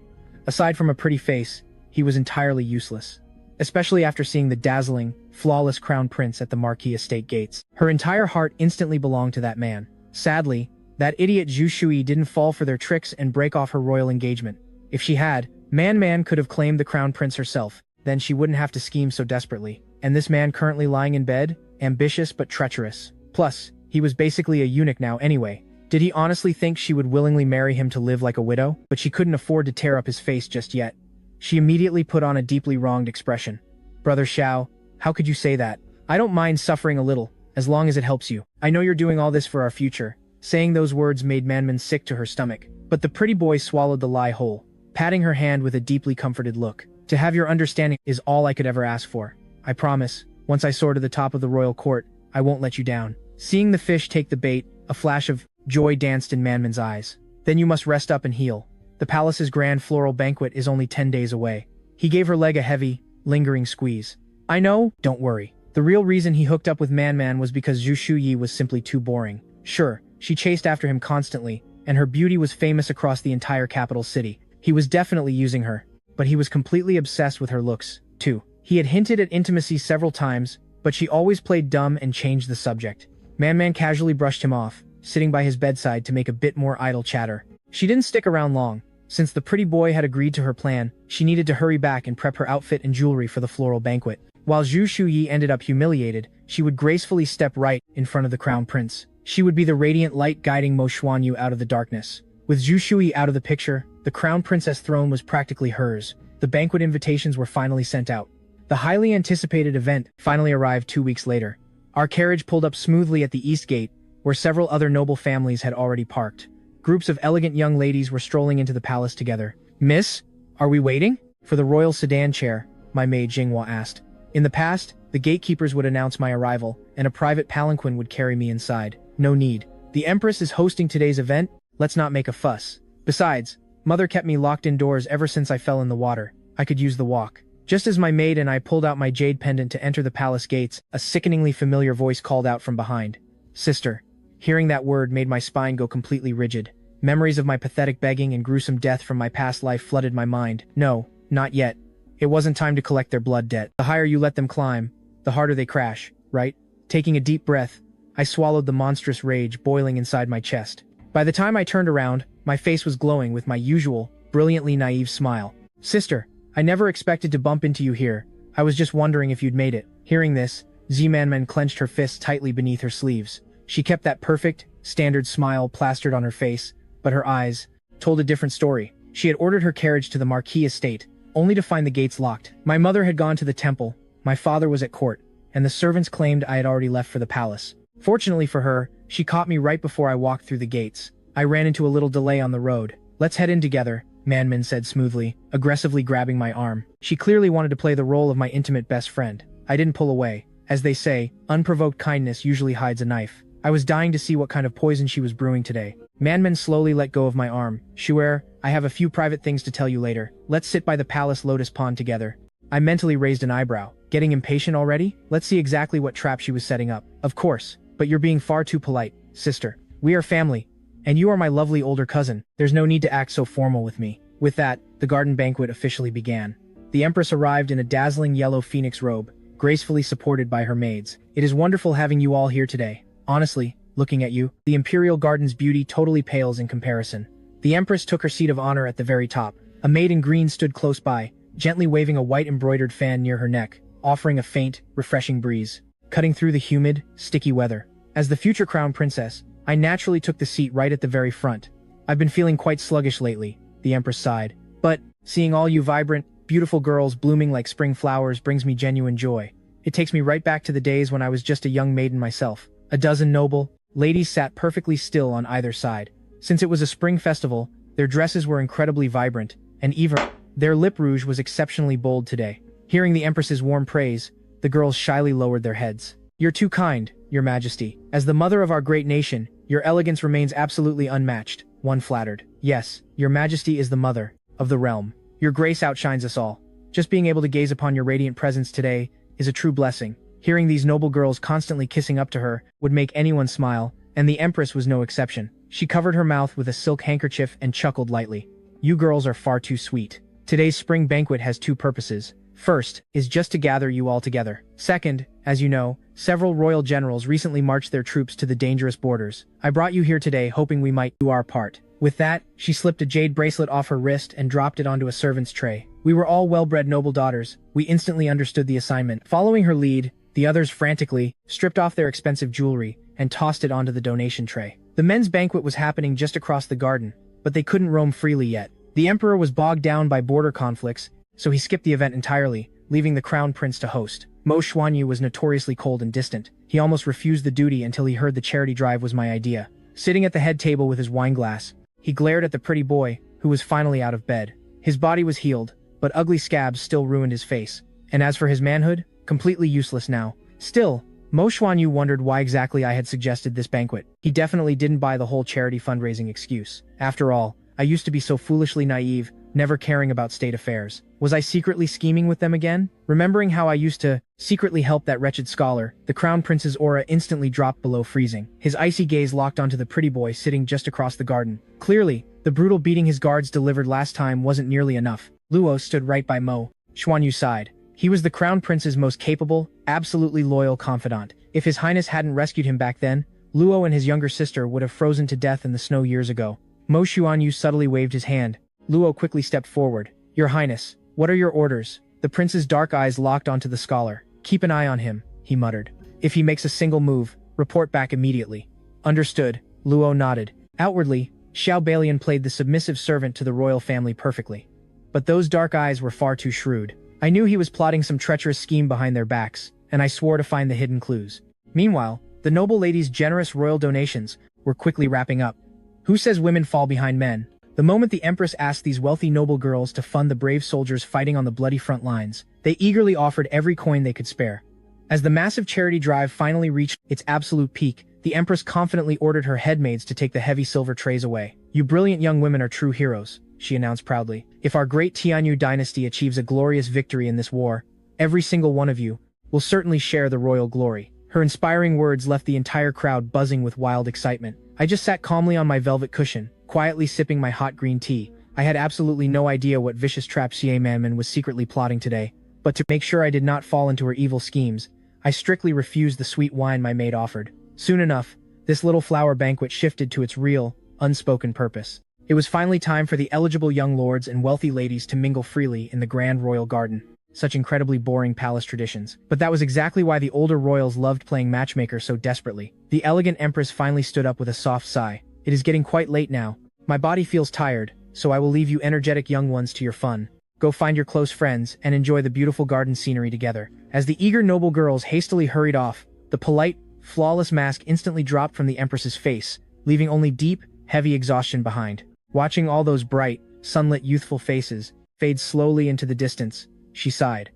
Aside from a pretty face, he was entirely useless. Especially after seeing the dazzling, flawless crown prince at the Marquis estate gates. Her entire heart instantly belonged to that man. Sadly, that idiot Zhu Shuyi didn't fall for their tricks and break off her royal engagement. If she had, Man could have claimed the crown prince herself. Then she wouldn't have to scheme so desperately. And this man currently lying in bed, ambitious but treacherous. Plus, he was basically a eunuch now anyway. Did he honestly think she would willingly marry him to live like a widow? But she couldn't afford to tear up his face just yet. She immediately put on a deeply wronged expression. Brother Xiao, how could you say that? I don't mind suffering a little, as long as it helps you. I know you're doing all this for our future. Saying those words made Manman sick to her stomach. But the pretty boy swallowed the lie whole, patting her hand with a deeply comforted look. To have your understanding is all I could ever ask for. I promise, once I soar to the top of the royal court, I won't let you down. Seeing the fish take the bait, a flash of joy danced in Manman's eyes. Then you must rest up and heal. The palace's grand floral banquet is only 10 days away. He gave her leg a heavy, lingering squeeze. I know, don't worry. The real reason he hooked up with Man was because Zhu Shuyi was simply too boring. Sure, she chased after him constantly, and her beauty was famous across the entire capital city. He was definitely using her, but he was completely obsessed with her looks, too. He had hinted at intimacy several times, but she always played dumb and changed the subject. Man casually brushed him off, sitting by his bedside to make a bit more idle chatter. She didn't stick around long. Since the pretty boy had agreed to her plan, she needed to hurry back and prep her outfit and jewelry for the floral banquet. While Zhu Shuyi ended up humiliated, she would gracefully step right in front of the crown prince. She would be the radiant light guiding Mo Xuanyu out of the darkness. With Zhu Shuyi out of the picture, the crown princess throne was practically hers. The banquet invitations were finally sent out. The highly anticipated event finally arrived 2 weeks later. Our carriage pulled up smoothly at the east gate, where several other noble families had already parked. Groups of elegant young ladies were strolling into the palace together. Miss, are we waiting? For the royal sedan chair, my maid Jinghua asked. In the past, the gatekeepers would announce my arrival, and a private palanquin would carry me inside. No need. The Empress is hosting today's event, let's not make a fuss. Besides, Mother kept me locked indoors ever since I fell in the water. I could use the walk. Just as my maid and I pulled out my jade pendant to enter the palace gates, a sickeningly familiar voice called out from behind. Sister. Hearing that word made my spine go completely rigid. Memories of my pathetic begging and gruesome death from my past life flooded my mind. No, not yet. It wasn't time to collect their blood debt. The higher you let them climb, the harder they crash, right? Taking a deep breath, I swallowed the monstrous rage boiling inside my chest. By the time I turned around, my face was glowing with my usual, brilliantly naive smile. Sister, I never expected to bump into you here. I was just wondering if you'd made it. Hearing this, Zimanman clenched her fists tightly beneath her sleeves. She kept that perfect, standard smile plastered on her face, but her eyes told a different story. She had ordered her carriage to the Marquis estate, only to find the gates locked. My mother had gone to the temple, my father was at court, and the servants claimed I had already left for the palace. Fortunately for her, she caught me right before I walked through the gates. I ran into a little delay on the road. "Let's head in together," Manmin said smoothly, aggressively grabbing my arm. She clearly wanted to play the role of my intimate best friend. I didn't pull away. As they say, unprovoked kindness usually hides a knife. I was dying to see what kind of poison she was brewing today. Manmin slowly let go of my arm. "Shuer, I have a few private things to tell you later. Let's sit by the palace lotus pond together." I mentally raised an eyebrow. Getting impatient already? Let's see exactly what trap she was setting up. "Of course, but you're being far too polite, sister. We are family, and you are my lovely older cousin. There's no need to act so formal with me." With that, the garden banquet officially began. The Empress arrived in a dazzling yellow phoenix robe, gracefully supported by her maids. "It is wonderful having you all here today. Honestly, looking at you, the Imperial Garden's beauty totally pales in comparison." The Empress took her seat of honor at the very top. A maid in green stood close by, gently waving a white embroidered fan near her neck, offering a faint, refreshing breeze, cutting through the humid, sticky weather. As the future crown princess, I naturally took the seat right at the very front. "I've been feeling quite sluggish lately," the Empress sighed. "But, seeing all you vibrant, beautiful girls blooming like spring flowers brings me genuine joy. It takes me right back to the days when I was just a young maiden myself." A dozen noble ladies sat perfectly still on either side. Since it was a spring festival, their dresses were incredibly vibrant, and even their lip rouge was exceptionally bold today. Hearing the Empress's warm praise, the girls shyly lowered their heads. "You're too kind, Your Majesty. As the mother of our great nation, your elegance remains absolutely unmatched," one flattered. "Yes, Your Majesty is the mother of the realm. Your grace outshines us all. Just being able to gaze upon your radiant presence today is a true blessing." Hearing these noble girls constantly kissing up to her would make anyone smile, and the Empress was no exception. She covered her mouth with a silk handkerchief and chuckled lightly. "You girls are far too sweet. Today's spring banquet has two purposes. First, is just to gather you all together. Second, as you know, several royal generals recently marched their troops to the dangerous borders. I brought you here today hoping we might do our part." With that, she slipped a jade bracelet off her wrist and dropped it onto a servant's tray. We were all well-bred noble daughters. We instantly understood the assignment. Following her lead, the others frantically stripped off their expensive jewelry and tossed it onto the donation tray. The men's banquet was happening just across the garden, but they couldn't roam freely yet. The emperor was bogged down by border conflicts, so he skipped the event entirely, leaving the crown prince to host. Mo Xuanyu was notoriously cold and distant. He almost refused the duty until he heard the charity drive was my idea. Sitting at the head table with his wine glass, he glared at the pretty boy, who was finally out of bed. His body was healed, but ugly scabs still ruined his face. And as for his manhood, completely useless now. Still, Mo Xuanyu wondered why exactly I had suggested this banquet. He definitely didn't buy the whole charity fundraising excuse. After all, I used to be so foolishly naive, never caring about state affairs. Was I secretly scheming with them again? Remembering how I used to secretly help that wretched scholar, the crown prince's aura instantly dropped below freezing. His icy gaze locked onto the pretty boy sitting just across the garden. Clearly, the brutal beating his guards delivered last time wasn't nearly enough. Luo stood right by Mo Xuanyu's side. He was the crown prince's most capable, absolutely loyal confidant. If his highness hadn't rescued him back then, Luo and his younger sister would have frozen to death in the snow years ago. Mo Xuanyu subtly waved his hand. Luo quickly stepped forward. "Your highness, what are your orders?" The prince's dark eyes locked onto the scholar. "Keep an eye on him," he muttered. "If he makes a single move, report back immediately." "Understood," Luo nodded. Outwardly, Xiao Balian played the submissive servant to the royal family perfectly. But those dark eyes were far too shrewd. I knew he was plotting some treacherous scheme behind their backs, and I swore to find the hidden clues. Meanwhile, the noble lady's generous royal donations were quickly wrapping up. Who says women fall behind men? The moment the Empress asked these wealthy noble girls to fund the brave soldiers fighting on the bloody front lines, they eagerly offered every coin they could spare. As the massive charity drive finally reached its absolute peak, the Empress confidently ordered her headmaids to take the heavy silver trays away. "You brilliant young women are true heroes," she announced proudly. "If our great Tianyu dynasty achieves a glorious victory in this war, every single one of you will certainly share the royal glory." Her inspiring words left the entire crowd buzzing with wild excitement. I just sat calmly on my velvet cushion, quietly sipping my hot green tea. I had absolutely no idea what vicious trap Xie Manman was secretly plotting today, but to make sure I did not fall into her evil schemes, I strictly refused the sweet wine my maid offered. Soon enough, this little flower banquet shifted to its real, unspoken purpose. It was finally time for the eligible young lords and wealthy ladies to mingle freely in the grand royal garden. Such incredibly boring palace traditions. But that was exactly why the older royals loved playing matchmaker so desperately. The elegant empress finally stood up with a soft sigh. "It is getting quite late now. My body feels tired, so I will leave you energetic young ones to your fun." Go find your close friends and enjoy the beautiful garden scenery together. As the eager noble girls hastily hurried off, the polite, flawless mask instantly dropped from the Empress's face, leaving only deep, heavy exhaustion behind. Watching all those bright, sunlit youthful faces fade slowly into the distance, she sighed.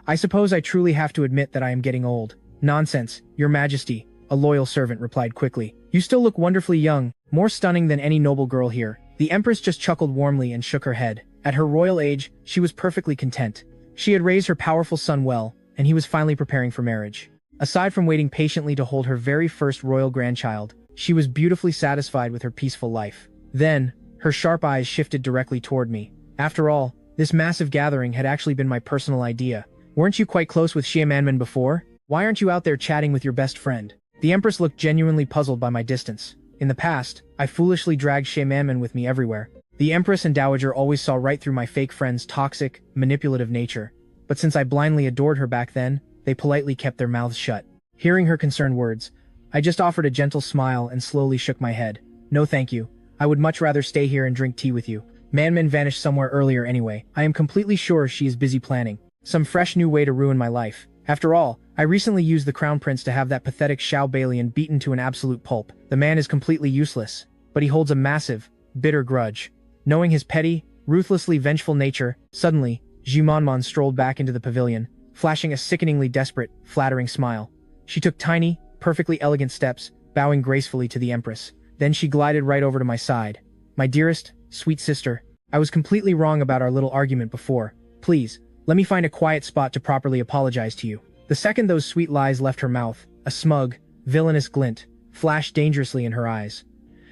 I suppose I truly have to admit that I am getting old. Nonsense, Your Majesty, a loyal servant replied quickly. You still look wonderfully young, more stunning than any noble girl here. The Empress just chuckled warmly and shook her head. At her royal age, she was perfectly content. She had raised her powerful son well, and he was finally preparing for marriage. Aside from waiting patiently to hold her very first royal grandchild, she was beautifully satisfied with her peaceful life. Then, her sharp eyes shifted directly toward me. After all, this massive gathering had actually been my personal idea. Weren't you quite close with Xie Manman before? Why aren't you out there chatting with your best friend? The Empress looked genuinely puzzled by my distance. In the past, I foolishly dragged Xie Manman with me everywhere. The Empress and Dowager always saw right through my fake friend's toxic, manipulative nature. But since I blindly adored her back then, they politely kept their mouths shut. Hearing her concerned words, I just offered a gentle smile and slowly shook my head. No thank you. I would much rather stay here and drink tea with you. Manman vanished somewhere earlier anyway. I am completely sure she is busy planning some fresh new way to ruin my life. After all, I recently used the Crown Prince to have that pathetic Xiao Balian beaten to an absolute pulp. The man is completely useless, but he holds a massive, bitter grudge. Knowing his petty, ruthlessly vengeful nature, suddenly, Xie Manman strolled back into the pavilion, flashing a sickeningly desperate, flattering smile. She took tiny, perfectly elegant steps, bowing gracefully to the Empress. Then she glided right over to my side. My dearest, sweet sister, I was completely wrong about our little argument before. Please, let me find a quiet spot to properly apologize to you. The second those sweet lies left her mouth, a smug, villainous glint flashed dangerously in her eyes.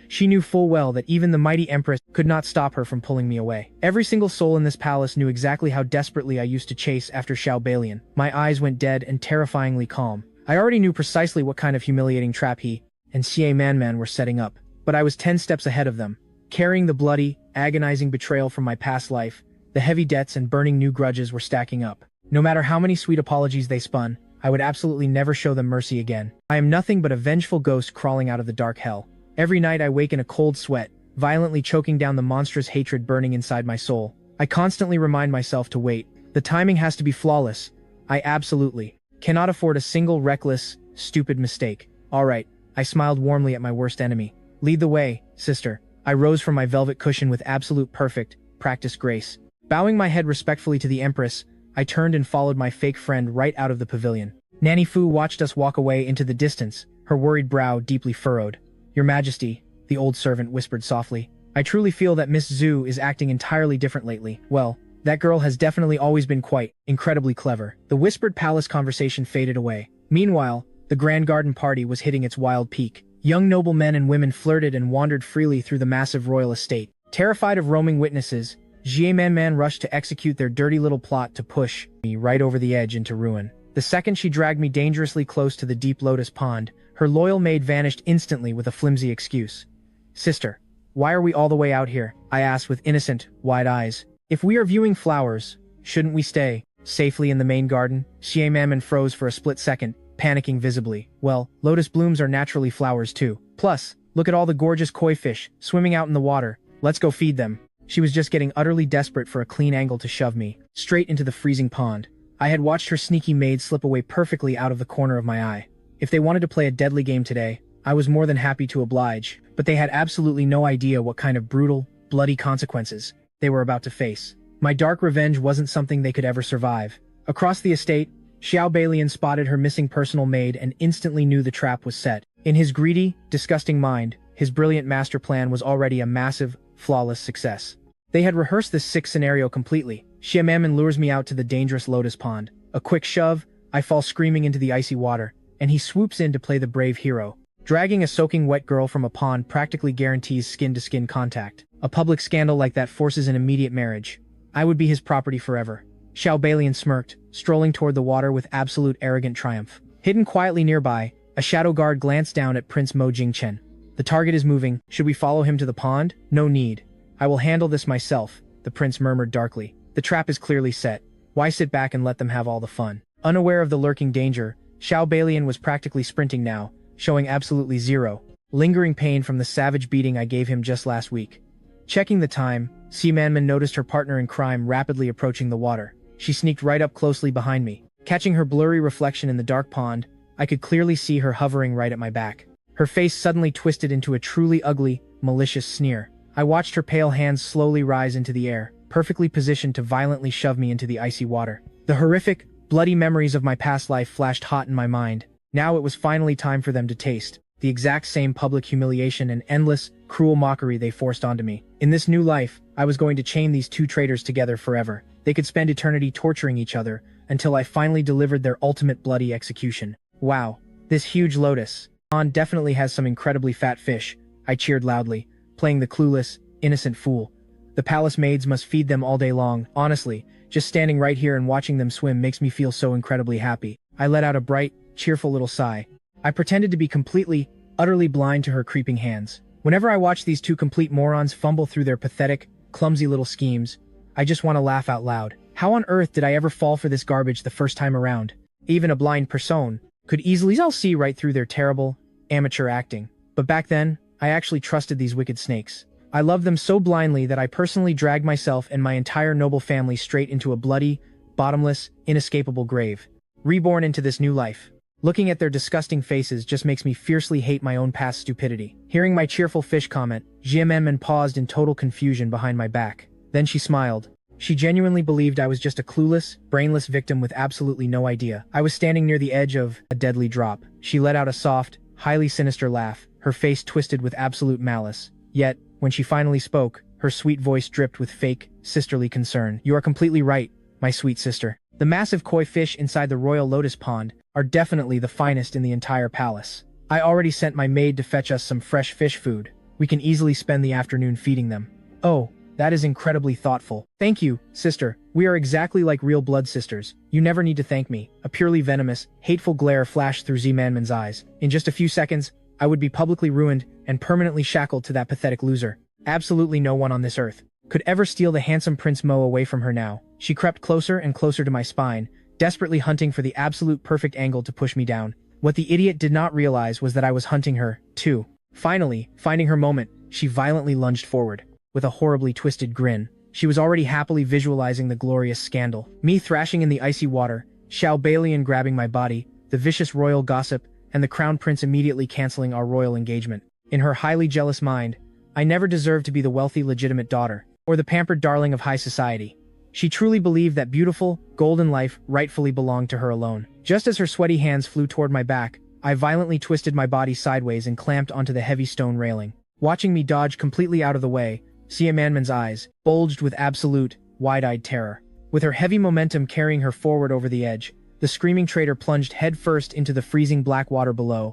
She knew full well that even the mighty Empress could not stop her from pulling me away. Every single soul in this palace knew exactly how desperately I used to chase after Xiao Balian. My eyes went dead and terrifyingly calm. I already knew precisely what kind of humiliating trap he and Xie Manman were setting up, but I was 10 steps ahead of them, carrying the bloody, agonizing betrayal from my past life. The heavy debts and burning new grudges were stacking up. No matter how many sweet apologies they spun, I would absolutely never show them mercy again. I am nothing but a vengeful ghost crawling out of the dark hell. Every night I wake in a cold sweat, violently choking down the monstrous hatred burning inside my soul. I constantly remind myself to wait. The timing has to be flawless. I absolutely cannot afford a single reckless, stupid mistake. Alright, I smiled warmly at my worst enemy. Lead the way, sister. I rose from my velvet cushion with absolute perfect, practiced grace. Bowing my head respectfully to the Empress, I turned and followed my fake friend right out of the pavilion. Nanny Fu watched us walk away into the distance, her worried brow deeply furrowed. Your Majesty, the old servant whispered softly. I truly feel that Miss Zhu is acting entirely different lately. Well, that girl has definitely always been quite, incredibly clever. The whispered palace conversation faded away. Meanwhile, the grand garden party was hitting its wild peak. Young noblemen and women flirted and wandered freely through the massive royal estate. Terrified of roaming witnesses, Xie Manman rushed to execute their dirty little plot to push me right over the edge into ruin. The second she dragged me dangerously close to the deep lotus pond, her loyal maid vanished instantly with a flimsy excuse. Sister, why are we all the way out here? I asked with innocent, wide eyes. If we are viewing flowers, shouldn't we stay safely in the main garden? Xie Manman froze for a split second, panicking visibly. Well, lotus blooms are naturally flowers too. Plus, look at all the gorgeous koi fish swimming out in the water. Let's go feed them. She was just getting utterly desperate for a clean angle to shove me straight into the freezing pond. I had watched her sneaky maid slip away perfectly out of the corner of my eye. If they wanted to play a deadly game today, I was more than happy to oblige, but they had absolutely no idea what kind of brutal, bloody consequences they were about to face. My dark revenge wasn't something they could ever survive. Across the estate, Xiao Balian spotted her missing personal maid and instantly knew the trap was set. In his greedy, disgusting mind, his brilliant master plan was already a massive, flawless success. They had rehearsed this sick scenario completely. Xie Manman lures me out to the dangerous lotus pond. A quick shove, I fall screaming into the icy water, and he swoops in to play the brave hero. Dragging a soaking wet girl from a pond practically guarantees skin-to-skin contact. A public scandal like that forces an immediate marriage. I would be his property forever. Xiao Balian smirked, strolling toward the water with absolute arrogant triumph. Hidden quietly nearby, a shadow guard glanced down at Prince Mo Jingchen. The target is moving. Should we follow him to the pond? No need. I will handle this myself, the prince murmured darkly. The trap is clearly set. Why sit back and let them have all the fun? Unaware of the lurking danger, Xiao Balian was practically sprinting now, showing absolutely zero lingering pain from the savage beating I gave him just last week. Checking the time, Xie Manman noticed her partner in crime rapidly approaching the water. She sneaked right up closely behind me. Catching her blurry reflection in the dark pond, I could clearly see her hovering right at my back. Her face suddenly twisted into a truly ugly, malicious sneer. I watched her pale hands slowly rise into the air, perfectly positioned to violently shove me into the icy water. The horrific, bloody memories of my past life flashed hot in my mind. Now it was finally time for them to taste the exact same public humiliation and endless, cruel mockery they forced onto me. In this new life, I was going to chain these two traitors together forever. They could spend eternity torturing each other until I finally delivered their ultimate bloody execution. Wow, this huge lotus pond definitely has some incredibly fat fish, I cheered loudly, playing the clueless, innocent fool. The palace maids must feed them all day long. Honestly, just standing right here and watching them swim makes me feel so incredibly happy. I let out a bright, cheerful little sigh. I pretended to be completely, utterly blind to her creeping hands. Whenever I watch these two complete morons fumble through their pathetic, clumsy little schemes, I just want to laugh out loud. How on earth did I ever fall for this garbage the first time around? Even a blind person could easily see right through their terrible, amateur acting. But back then, I actually trusted these wicked snakes. I loved them so blindly that I personally dragged myself and my entire noble family straight into a bloody, bottomless, inescapable grave. Reborn into this new life. Looking at their disgusting faces just makes me fiercely hate my own past stupidity. Hearing my cheerful fish comment, Xie Manman paused in total confusion behind my back. Then she smiled. She genuinely believed I was just a clueless, brainless victim with absolutely no idea. I was standing near the edge of a deadly drop. She let out a soft, highly sinister laugh, her face twisted with absolute malice. Yet, when she finally spoke, her sweet voice dripped with fake, sisterly concern. You are completely right, my sweet sister. The massive koi fish inside the royal lotus pond are definitely the finest in the entire palace. I already sent my maid to fetch us some fresh fish food. We can easily spend the afternoon feeding them. Oh, that is incredibly thoughtful. Thank you, sister. We are exactly like real blood sisters. You never need to thank me. A purely venomous, hateful glare flashed through Xie Manman's eyes. In just a few seconds, I would be publicly ruined and permanently shackled to that pathetic loser. Absolutely no one on this earth could ever steal the handsome Prince Mo away from her now. She crept closer and closer to my spine, desperately hunting for the absolute perfect angle to push me down. What the idiot did not realize was that I was hunting her, too. Finally, finding her moment, she violently lunged forward. With a horribly twisted grin, she was already happily visualizing the glorious scandal. Me thrashing in the icy water, Xiao Balian grabbing my body, the vicious royal gossip, and the crown prince immediately canceling our royal engagement. In her highly jealous mind, I never deserved to be the wealthy legitimate daughter, or the pampered darling of high society. She truly believed that beautiful, golden life rightfully belonged to her alone. Just as her sweaty hands flew toward my back, I violently twisted my body sideways and clamped onto the heavy stone railing. Watching me dodge completely out of the way, Xie Manman's eyes bulged with absolute, wide-eyed terror. With her heavy momentum carrying her forward over the edge, the screaming traitor plunged headfirst into the freezing black water below.